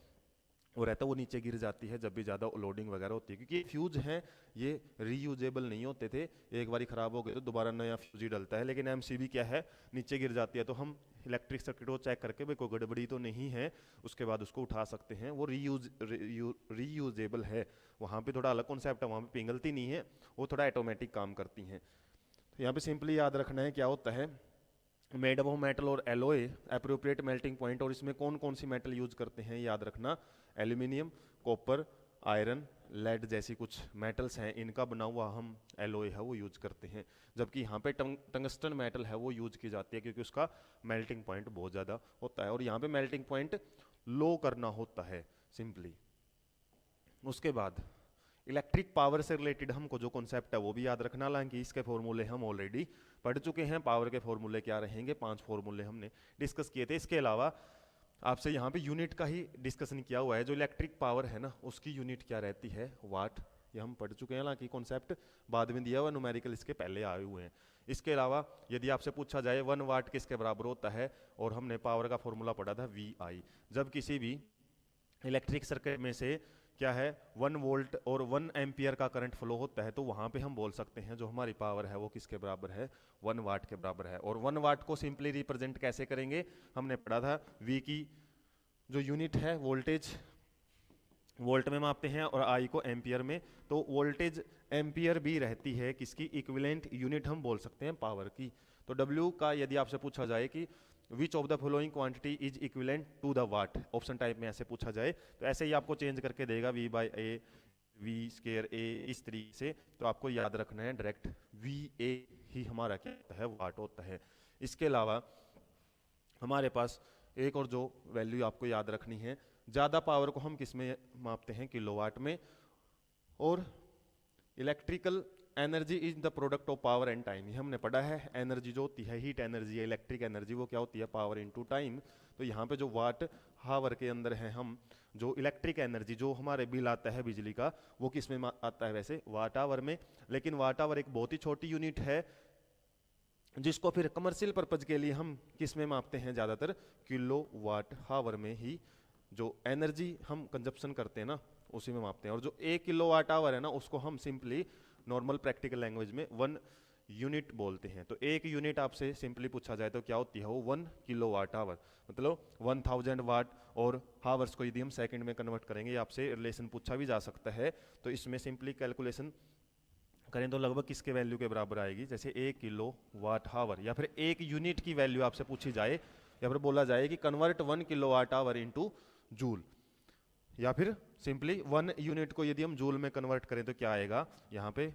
वो रहता है वो नीचे गिर जाती है जब भी ज़्यादा लोडिंग वगैरह होती है, क्योंकि फ्यूज हैं ये रीयूजेबल नहीं होते थे, एक बारी ख़राब हो गए तो दोबारा नया फ्यूज ही डलता है। लेकिन एमसीबी क्या है, नीचे गिर जाती है तो हम इलेक्ट्रिक सर्किट को चेक करके भाई कोई गड़बड़ी तो नहीं है, उसके बाद उसको उठा सकते हैं, वो रीयूजेबल है। वहाँ पर थोड़ा अलग कॉन्सेप्ट है, वहाँ पर पिघलती नहीं है, वो थोड़ा ऑटोमेटिक काम करती हैं। तो यहाँ पर सिंपली याद रखना है क्या होता है, मेड ऑफ मेटल और एलोए, अप्रोप्रिएट मेल्टिंग पॉइंट, और इसमें कौन कौन सी मेटल यूज करते हैं याद रखना, एल्यूमिनियम, कॉपर, आयरन, लेड जैसी कुछ मेटल्स हैं, इनका बना हुआ हम एलोय है वो यूज करते हैं। जबकि यहाँ पे टंगस्टन मेटल है वो यूज की जाती है क्योंकि उसका मेल्टिंग पॉइंट बहुत ज़्यादा होता है, और यहाँ पे मेल्टिंग पॉइंट लो करना होता है सिंपली। उसके बाद इलेक्ट्रिक पावर से रिलेटेड हमको जो कॉन्सेप्ट है वो भी याद रखना, हालांकि इसके फॉर्मूले हम ऑलरेडी पढ़ चुके हैं। पावर के फॉर्मूले क्या रहेंगे, 5 फॉर्मूले हमने डिस्कस किए थे। इसके अलावा आपसे यहाँ पे यूनिट का ही डिस्कशन किया हुआ है। जो इलेक्ट्रिक पावर है ना, उसकी यूनिट क्या रहती है, वाट, ये हम पढ़ चुके हैं, हालांकि कॉन्सेप्ट बाद में दिया हुआ, न्यूमेरिकल इसके पहले आए हुए हैं। इसके अलावा यदि आपसे पूछा जाए 1 वाट किसके बराबर होता है, और हमने पावर का फॉर्मूला पढ़ा था VI। जब किसी भी इलेक्ट्रिक सर्किट में से क्या है 1 वोल्ट और 1 एम्पियर का करंट फ्लो होता है, तो वहां पे हम बोल सकते हैं जो हमारी पावर है वो किसके बराबर है, 1 वाट के बराबर है। और 1 वाट को सिंपली रिप्रेजेंट कैसे करेंगे, हमने पढ़ा था V की जो यूनिट है वोल्टेज, वोल्ट में मापते हैं, और I को एम्पियर में। तो वोल्टेज एम्पियर भी रहती है किसकी, इक्विवेलेंट यूनिट हम बोल सकते हैं पावर की। तो W का यदि आपसे पूछा जाए कि which of the following quantity is equivalent to the watt, option type में ऐसे पूछा जाए तो ऐसे ही आपको चेंज करके देगा V/A, V²A, इस तरीके से। तो आपको याद रखना है डायरेक्ट VA ही हमारा क्या होता है, वाट होता है। इसके अलावा हमारे पास एक और जो वैल्यू आपको याद रखनी है, ज़्यादा पावर को हम किस में मापते हैं, किलोवाट में। और electrical energy is the product of power and time, ये हमने पढ़ा है। एनर्जी जो होती है, हीट एनर्जी, इलेक्ट्रिक एनर्जी, वो क्या होती है, पावर इनटू टाइम। तो यहाँ पे जो वाट हावर के अंदर है, हम जो इलेक्ट्रिक एनर्जी जो हमारे बिल आता है बिजली का, वो किस में आता है, वैसे वाट आवर में। लेकिन वाट आवर एक बहुत ही छोटी यूनिट है, जिसको फिर कमर्शियल पर्पज के लिए हम किस में मापते हैं, ज़्यादातर किलो वाट हावर में ही जो एनर्जी हम कंजप्शन करते हैं ना, उसी में मापते हैं। और जो 1 किलो वाट आवर है ना, उसको हम सिंपली नॉर्मल प्रैक्टिकल लैंग्वेज में 1 यूनिट बोलते हैं। तो एक यूनिट आपसे सिंपली पूछा जाए तो क्या होती है, वो 1 किलो वाट आवर, मतलब 1000 वाट। और हावर्स को यदि हम सेकंड में कन्वर्ट करेंगे, आपसे रिलेशन पूछा भी जा सकता है। तो इसमें सिंपली कैलकुलेशन करें तो लगभग किसके वैल्यू के बराबर आएगी, जैसे 1 किलो वाट आवर, या फिर एक यूनिट की वैल्यू आपसे पूछी जाए, या फिर बोला जाए कि convert 1 kilo watt hour into joule, या फिर सिंपली 1 यूनिट को यदि हम जूल में कन्वर्ट करें तो क्या आएगा, यहाँ पे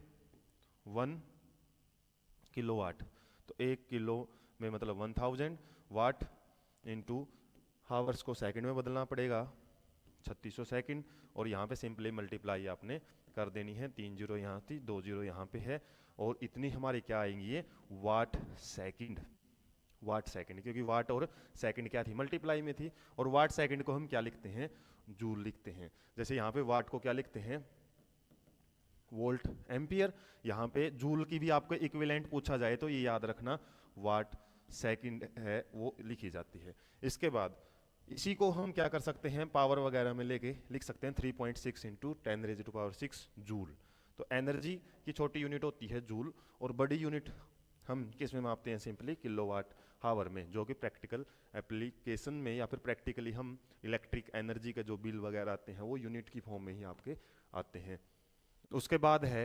1 किलोवाट। तो 1 किलो में मतलब 1000 वाट इंटू हावर्स को सेकंड में बदलना पड़ेगा, 3600 सेकंड। और यहाँ पे सिंपली मल्टीप्लाई आपने कर देनी है, 3 जीरो यहाँ थी, 2 जीरो यहाँ पे है, और इतनी हमारी क्या आएंगी, ये वाट सेकंड। वाट सेकंड, क्योंकि वाट और सेकंड क्या थी, मल्टीप्लाई में थी। और वाट सेकंड को हम क्या लिखते हैं, जूल लिखते हैं। जैसे यहाँ पे वाट को क्या लिखते हैं, वोल्ट एम्पियर। यहाँ पे जूल की भी आपको इक्विवेलेंट पूछा जाए तो ये याद रखना वाट सेकंड है, वो लिखी जाती है। इसके बाद इसी को हम क्या कर सकते हैं, पावर वगैरह में लेके लिख सकते हैं 3.6 इंटू 10⁻⁶ जूल। तो एनर्जी की छोटी यूनिट होती है जूल, और बड़ी यूनिट हम किस में मापते हैं, सिंपली किलोवाट हावर में, जो कि प्रैक्टिकल एप्लीकेशन में या फिर प्रैक्टिकली हम इलेक्ट्रिक एनर्जी के जो बिल वगैरह आते हैं वो यूनिट की फॉर्म में ही आपके आते हैं। उसके बाद है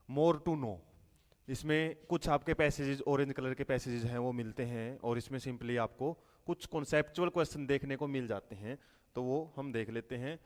मोर टू नो। इसमें कुछ आपके पैसेजेस, ऑरेंज कलर के पैसेजेस हैं वो मिलते हैं, और इसमें सिंपली आपको कुछ कॉन्सेप्चुअल क्वेश्चन देखने को मिल जाते हैं, तो वो हम देख लेते हैं।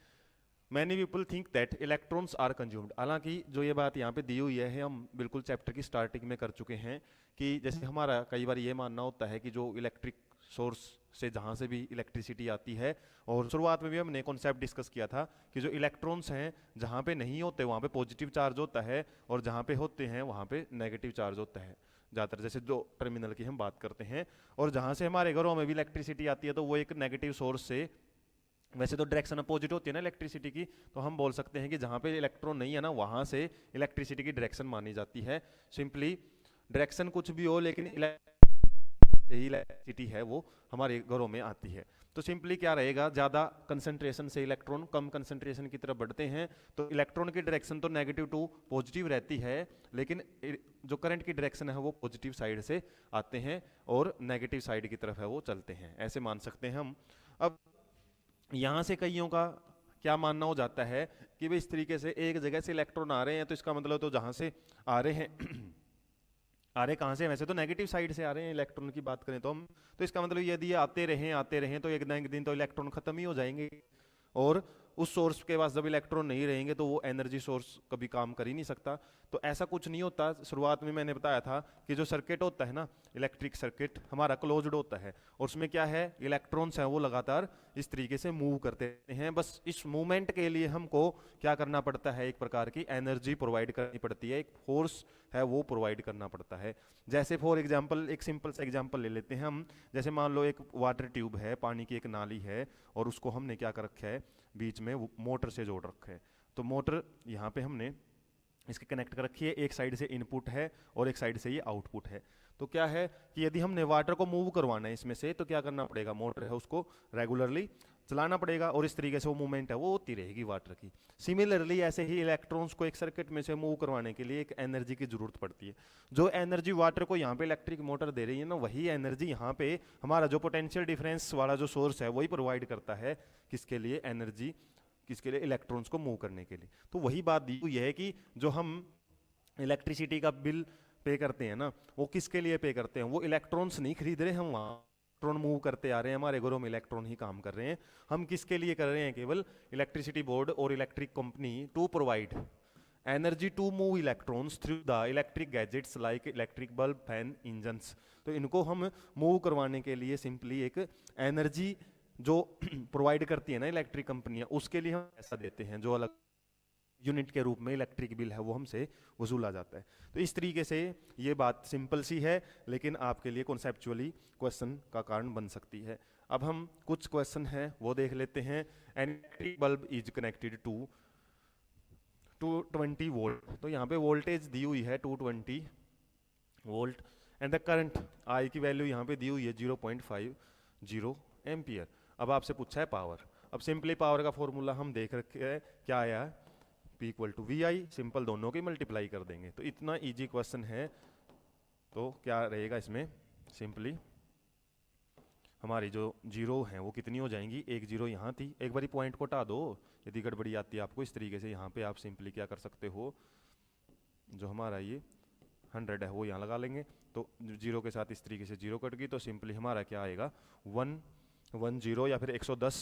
Many people think that electrons are consumed, हालांकि जो ये बात यहाँ पे दी हुई है हम बिल्कुल चैप्टर की स्टार्टिंग में कर चुके हैं कि जैसे हमारा कई बार ये मानना होता है कि जो इलेक्ट्रिक सोर्स से जहाँ से भी इलेक्ट्रिसिटी आती है, और शुरुआत में भी हमने कॉन्सेप्ट डिस्कस किया था कि जो इलेक्ट्रॉन्स हैं जहाँ पे नहीं होते वहाँ पे पॉजिटिव चार्ज होता है, और जहाँ पे होते हैं वहाँ पे नेगेटिव चार्ज होता है ज़्यादातर, जैसे जो टर्मिनल की हम बात करते हैं। और जहाँ से हमारे घरों में भी इलेक्ट्रिसिटी आती है तो वो एक नेगेटिव सोर्स से, वैसे तो डायरेक्शन अपोजिट होती है ना इलेक्ट्रिसिटी की, तो हम बोल सकते हैं कि जहाँ पे इलेक्ट्रॉन नहीं है ना, वहाँ से इलेक्ट्रिसिटी की डायरेक्शन मानी जाती है। सिंपली डायरेक्शन कुछ भी हो, लेकिन यही इलेक्ट्रिसिटी है वो हमारे घरों में आती है। तो सिंपली क्या रहेगा, ज़्यादा कंसंट्रेशन से इलेक्ट्रॉन कम कंसंट्रेशन की तरफ बढ़ते हैं, तो इलेक्ट्रॉन की डायरेक्शन तो नेगेटिव टू पॉजिटिव रहती है, लेकिन जो करंट की डायरेक्शन है वो पॉजिटिव साइड से आते हैं और नेगेटिव साइड की तरफ है वो चलते हैं, ऐसे मान सकते हैं हम। अब यहाँ से कईयों का क्या मानना हो जाता है कि भाई इस तरीके से एक जगह से इलेक्ट्रॉन आ रहे हैं, तो इसका मतलब तो जहाँ से आ रहे हैं आ रहे कहाँ से, वैसे तो नेगेटिव साइड से आ रहे हैं इलेक्ट्रॉन की बात करें तो हम, तो इसका मतलब यदि ये आते रहें तो एक ना एक दिन तो इलेक्ट्रॉन खत्म ही हो जाएंगे, और उस सोर्स के पास जब इलेक्ट्रॉन नहीं रहेंगे तो वो एनर्जी सोर्स कभी काम कर ही नहीं सकता। तो ऐसा कुछ नहीं होता। शुरुआत में मैंने बताया था कि जो सर्किट होता है ना, इलेक्ट्रिक सर्किट हमारा क्लोज्ड होता है, और उसमें क्या है, इलेक्ट्रॉन्स हैं वो लगातार इस तरीके से मूव करते हैं। बस इस मूवमेंट के लिए हमको क्या करना पड़ता है, एक प्रकार की एनर्जी प्रोवाइड करनी पड़ती है, एक फोर्स है वो प्रोवाइड करना पड़ता है। जैसे फॉर एग्जांपल, एक सिंपल सा एग्जांपल ले लेते हैं हम। जैसे मान लो एक वाटर ट्यूब है, पानी की एक नाली है, और उसको हमने क्या कर रखा है, बीच में मोटर से जोड़ रखा है। तो मोटर यहाँ पे हमने इसके कनेक्ट कर रखी है, एक साइड से इनपुट है और एक साइड से ये आउटपुट है। तो क्या है कि यदि हमने वाटर को मूव करवाना है इसमें से, तो क्या करना पड़ेगा, मोटर है उसको रेगुलरली चलाना पड़ेगा, और इस तरीके से वो मूवमेंट है वो होती रहेगी वाटर की। सिमिलरली ऐसे ही इलेक्ट्रॉन्स को एक सर्किट में से मूव करवाने के लिए एक एनर्जी की जरूरत पड़ती है। जो एनर्जी वाटर को यहाँ पे इलेक्ट्रिक मोटर दे रही है ना, वही एनर्जी यहाँ पे हमारा जो पोटेंशियल डिफरेंस वाला जो सोर्स है वही प्रोवाइड करता है। किसके लिए, एनर्जी किसके लिए, इलेक्ट्रॉन्स को मूव करने के लिए। तो वही बात दी हुई है कि जो हम इलेक्ट्रिसिटी का बिल पे करते हैं ना, वो किसके लिए पे करते हैं, वो इलेक्ट्रॉन्स नहीं खरीद रहे हम, वहाँ इलेक्ट्रॉन मूव करते आ रहे हैं, हमारे घरों में इलेक्ट्रॉन ही काम कर रहे हैं। हम किसके लिए कर रहे हैं, केवल इलेक्ट्रिसिटी बोर्ड और electric company to provide energy to move electrons through the electric gadgets like electric bulb, fan, engines. तो इनको हम मूव करवाने के लिए सिंपली एक एनर्जी जो प्रोवाइड करती है ना इलेक्ट्रिक कंपनियां, उसके लिए हम पैसा देते हैं, जो अलग यूनिट के रूप में इलेक्ट्रिक बिल है वो हमसे वसूला जाता है। तो इस तरीके से ये बात सिंपल सी है, लेकिन आपके लिए कॉन्सेप्चुअली क्वेश्चन का कारण बन सकती है। अब हम कुछ क्वेश्चन हैं वो देख लेते हैं। An electric bulb is connected to 220 volt. तो यहाँ पे वोल्टेज दी हुई है 220 volt, and the current I की वैल्यू यहाँ पे दी हुई है 0.50 एम्पियर। अब आपसे पूछा है पावर। अब सिंपली पावर का फॉर्मूला हम देख रखे हैं, क्या आया, P equal to V I. Simple दोनों की मल्टीप्लाई कर देंगे। तो इतना इजी क्वेश्चन है। तो क्या रहेगा इसमें, सिंपली हमारी जो जीरो है वो कितनी हो जाएंगी, एक जीरो यहाँ थी, एक बारी पॉइंट को हटा दो यदि गड़बड़ी आती है आपको। इस तरीके से यहाँ पे आप सिंपली क्या कर सकते हो, जो हमारा ये 100 है वो यहाँ लगा लेंगे। तो जीरो के साथ इस तरीके से जीरो कट गई, तो सिंपली हमारा क्या आएगा, 110 या फिर 110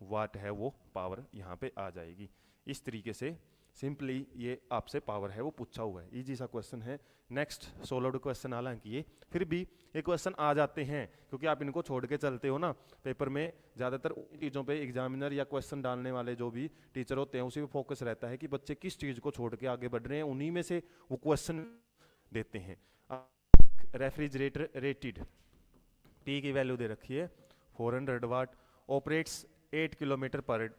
वाट है वो पावर यहाँ पे आ जाएगी। इस तरीके से सिंपली ये आपसे पावर है वो पूछा हुआ है। इजी सा क्वेश्चन है। नेक्स्ट सोलव्ड क्वेश्चन, हालांकि ये फिर भी ये क्वेश्चन आ जाते हैं, क्योंकि आप इनको छोड़ के चलते हो ना पेपर में। ज़्यादातर चीज़ों पे एग्जामिनर या क्वेश्चन डालने वाले जो भी टीचर होते हैं उसी पे फोकस रहता है कि बच्चे किस चीज़ को छोड़ के आगे बढ़ रहे हैं, उन्हीं में से वो क्वेश्चन देते हैं। रेफ्रिजरेटर रेटेड, P की वैल्यू दे रखी है 400 वाट, ऑपरेट्स 8 किलोमीटर पर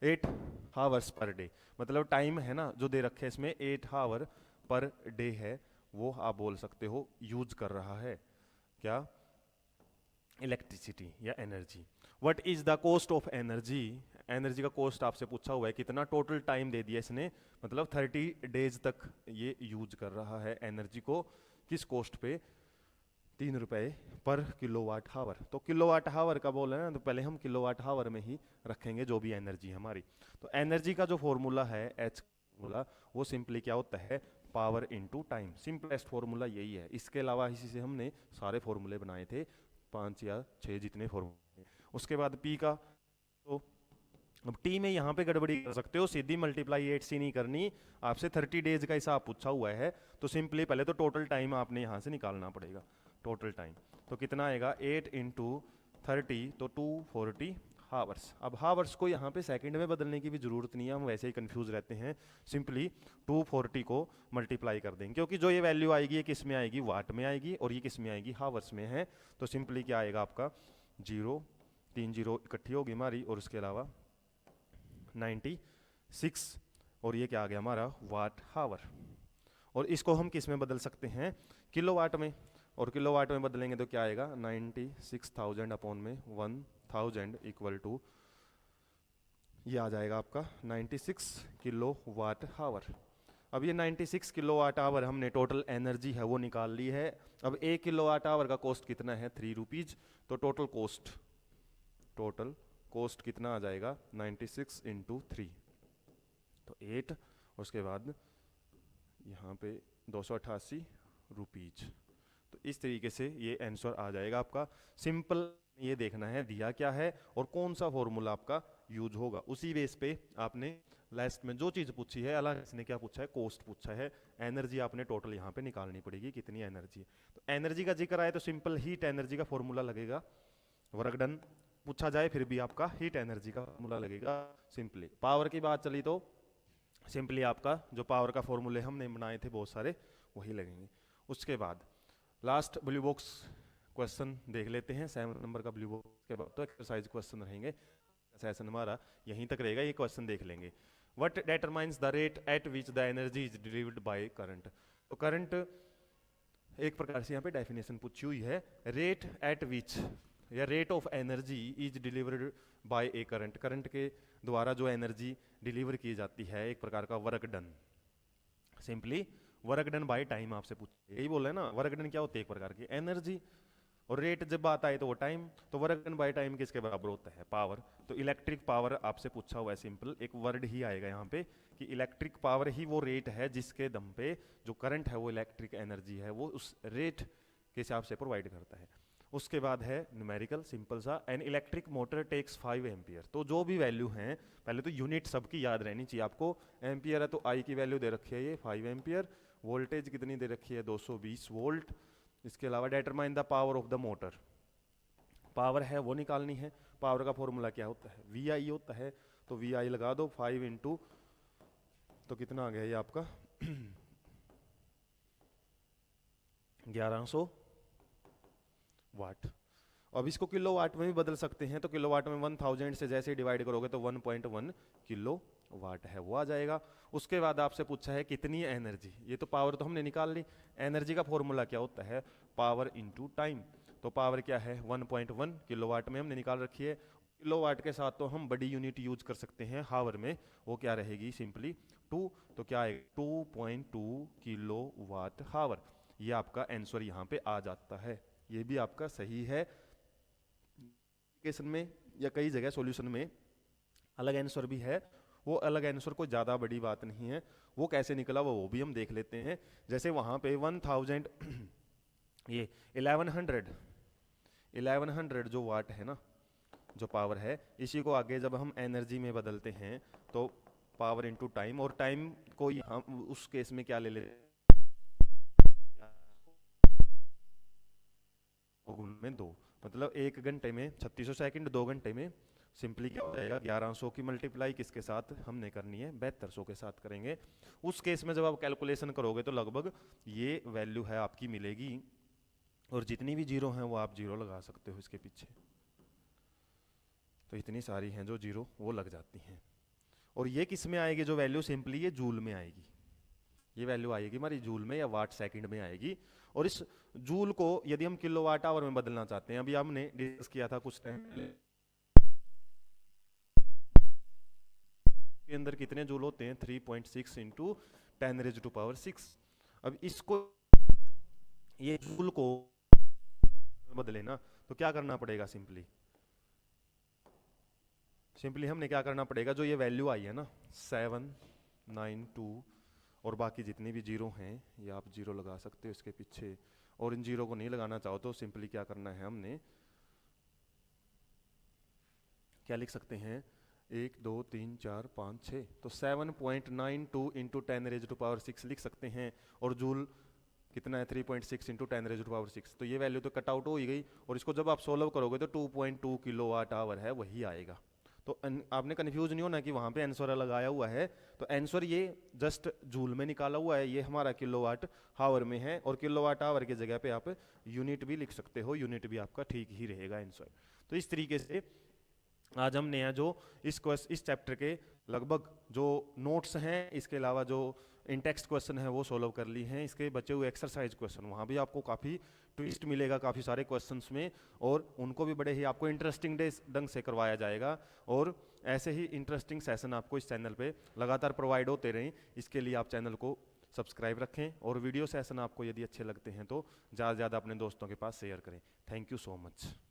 8 हावर्स पर डे। मतलब टाइम है ना जो दे रखे हैं इसमें 8 हावर पर डे है, वो आप बोल सकते हो यूज कर रहा है क्या, इलेक्ट्रिसिटी या energy. What is the cost of energy, energy का कॉस्ट आपसे पूछा हुआ है, कितना टोटल टाइम दे दिया इसने, मतलब 30 डेज तक ये यूज कर रहा है एनर्जी को, किस कॉस्ट पे, 3 रुपए पर किलोवाट हावर। तो किलोवाट हावर का बोल है ना, तो पहले हम किलोवाट हावर में ही रखेंगे जो भी एनर्जी हमारी। तो एनर्जी का जो फॉर्मूला है एच फॉर्मूला, वो सिंपली क्या होता है, power into time. Simplest formula यही है। इसके अलावा इसी से हमने सारे फॉर्मूले बनाए थे, 5 या 6 जितने फॉर्मूले। उसके बाद पी का, तो अब टी में यहाँ पे गड़बड़ी कर सकते हो, सीधी मल्टीप्लाई 8 से नहीं करनी, आपसे 30 डेज का हिसाब पूछा हुआ है। तो सिंपली पहले तो टोटल टाइम आपने यहाँ से निकालना पड़ेगा। टोटल टाइम तो कितना आएगा, 8 इंटू 30, तो 240 हावर्स। अब हावर्स को यहाँ पे सेकंड में बदलने की भी जरूरत नहीं है, हम वैसे ही कंफ्यूज रहते हैं। सिंपली 240 को मल्टीप्लाई कर देंगे, क्योंकि जो ये वैल्यू आएगी ये किस में आएगी, वाट में आएगी, और ये किस में आएगी, हावर्स में है। तो सिंपली क्या आएगा आपका, 3 जीरो इकट्ठी होगी हमारी, और उसके अलावा 96, और ये क्या आ गया हमारा, वाट हावर। और इसको हम किस में बदल सकते हैं, किलोवाट में। और किलोवाट में बदलेंगे तो क्या आएगा, 96,000 अपॉन में 1000 इक्वल टू, ये आ जाएगा आपका 96 किलो वाट हावर। अब ये 96 किलो वाट आवर हमने टोटल एनर्जी है वो निकाल ली है। अब 1 किलो वाट आवर का कॉस्ट कितना है, 3 रुपीज। तो टोटल कॉस्ट कितना आ जाएगा, 96 इंटू 3, तो 8, उसके बाद यहाँ पे 288 रुपीज। तो इस तरीके से ये आंसर आ जाएगा आपका। सिंपल ये देखना है दिया क्या है और कौन सा फॉर्मूला आपका यूज होगा। उसी बेस पे आपने लास्ट में जो चीज़ पूछी है, अलग इसने क्या पूछा है, कॉस्ट पूछा है, एनर्जी आपने टोटल यहाँ पे निकालनी पड़ेगी कितनी एनर्जी है। तो एनर्जी का जिक्र आए तो सिंपल हीट एनर्जी का फॉर्मूला लगेगा, वर्क डन पूछा जाए फिर भी आपका हीट एनर्जी का फॉर्मूला लगेगा सिंपली। पावर की बात चली तो सिंपली आपका जो पावर का फॉर्मूले हमने बनाए थे बहुत सारे वही लगेंगे। उसके बाद लास्ट ब्लू बॉक्स क्वेश्चन देख लेते हैं, 7 नंबर का ब्लू बॉक्स के बाद तो एक्सरसाइज क्वेश्चन रहेंगे, सेशन हमारा यहीं तक रहेगा, ये क्वेश्चन देख लेंगे। What determines the rate at which the energy is delivered by current. तो करंट एक प्रकार से यहाँ पे डेफिनेशन पूछी हुई है, रेट एट विच या rate of energy is delivered by A current, current के द्वारा जो एनर्जी डिलीवर की जाती है, एक प्रकार का work done, simply work done by time आपसे पूछ, यही बोल रहे हैं ना, वर्क डन क्या होती है, एक प्रकार की एनर्जी, और रेट जब बात आए तो वो टाइम, तो वर्क डन बाय टाइम किसके बराबर होता है, पावर। तो इलेक्ट्रिक पावर आपसे पूछा हुआ है, सिंपल एक वर्ड ही आएगा यहाँ पे कि इलेक्ट्रिक पावर ही वो रेट है जिसके दम पे जो करंट है, वो इलेक्ट्रिक एनर्जी है, वो उस रेट के हिसाब से प्रोवाइड करता है। उसके बाद है न्यूमेरिकल, सिंपल सा, an electric motor takes 5 ampere. तो जो भी वैल्यू है, पहले तो यूनिट सबकी याद रहनी चाहिए आपको, एम्पियर है तो आई की वैल्यू दे रखी है ये 5 एम्पियर, वोल्टेज कितनी दे रखी है 220 वोल्ट। इसके अलावा determine the power of the motor, power है वो निकालनी है, पावर का फॉर्मूला क्या होता है, वी आई होता है, तो वी आई लगा दो 5 इंटू, तो कितना आ गया ये आपका 1100 वाट। अब इसको किलो वाट में भी बदल सकते हैं, तो किलो वाट में 1000 से जैसे डिवाइड करोगे तो 1.1 किलो वाट है वो आ जाएगा। उसके बाद आपसे पूछा है कितनी एनर्जी, ये तो पावर तो हमने निकाल ली, एनर्जी का फॉर्मूला क्या होता है, पावर इनटू टाइम। तो पावर क्या है 1.1 किलोवाट में हमने निकाल रखी है, किलोवाट के साथ तो हम बड़ी यूनिट यूज कर सकते हैं हावर में, वो क्या रहेगी सिंपली 2, तो क्या है 2.2 किलोवाट हावर। ये आपका आंसर यहाँ पे आ जाता है, ये भी आपका सही है। में या कई जगह सॉल्यूशन में अलग आंसर भी है, वो अलग आंसर कोई ज़्यादा बड़ी बात नहीं है, वो कैसे निकला वो भी हम देख लेते हैं। जैसे वहाँ पे 1000 ये 1100 जो वाट है ना, जो पावर है, इसी को आगे जब हम एनर्जी में बदलते हैं तो पावर इनटू टाइम, और टाइम को हम उस केस में क्या ले लेते हैं में 2, मतलब 1 घंटे में 3600 सेकंड, 2 घंटे में सिंपली क्या हो जाएगा 1100 की मल्टीप्लाई किसके साथ हमने करनी है 7200 के साथ करेंगे। उस केस में जब आप कैलकुलेशन करोगे तो लगभग ये वैल्यू है आपकी मिलेगी, और जितनी भी जीरो हैं वो आप जीरो लगा सकते हो इसके पीछे, तो इतनी सारी हैं जो जीरो वो लग जाती हैं। और ये किस में आएगी जो वैल्यू, सिंपली ये जूल में आएगी, ये वैल्यू आएगी हमारी जूल में या वाट सेकंड में आएगी। और इस जूल को यदि हम किलोवाट आवर में बदलना चाहते हैं, अभी हमने डिस्कस किया था कुछ टाइम पहले के अंदर कितने जूल होते हैं 3.6 इंटू 10⁻⁶। अब इसको ये जूल को बदले ना तो क्या करना पड़ेगा, सिंपली हमने क्या करना पड़ेगा, जो ये वैल्यू आई है ना 792 और बाकी जितनी भी जीरो हैं ये आप जीरो लगा सकते हो इसके पीछे, और इन जीरो को नहीं लगाना चाहो तो सिंपली क्या करना है, हमने क्या लिख सकते हैं 1 2 3 4 5 6, तो 7.92 इंटू 10⁻⁶ लिख सकते हैं, और जूल कितना है 3.6 इंटू 10⁻⁶, तो ये वैल्यू तो कट आउट हो ही गई, और इसको जब आप सोल्व करोगे तो 2.2 किलोवाट आवर है वही आएगा। तो आपने कंफ्यूज नहीं होना कि वहाँ पे आंसर अलग आया हुआ है, तो आंसर ये जस्ट जूल में निकाला हुआ है, ये हमारा किलोवाट हावर में है, और किलोवाट आवर की जगह पे आप यूनिट भी लिख सकते हो, यूनिट भी आपका ठीक ही रहेगा आंसर। तो इस तरीके से आज हमने जो इस चैप्टर के लगभग जो नोट्स हैं, इसके अलावा जो इन टेक्स्ट क्वेश्चन है वो सोल्व कर ली हैं। इसके बचे हुए एक्सरसाइज क्वेश्चन वहाँ भी आपको काफ़ी ट्विस्ट मिलेगा काफ़ी सारे क्वेश्चंस में, और उनको भी बड़े ही आपको इंटरेस्टिंग ढंग से करवाया जाएगा, और ऐसे ही इंटरेस्टिंग सेशन आपको इस चैनल पे लगातार प्रोवाइड होते रहें। इसके लिए आप चैनल को सब्सक्राइब रखें, और वीडियो सेशन आपको यदि अच्छे लगते हैं तो ज़्यादा से ज़्यादा अपने दोस्तों के पास शेयर करें। Thank you so much.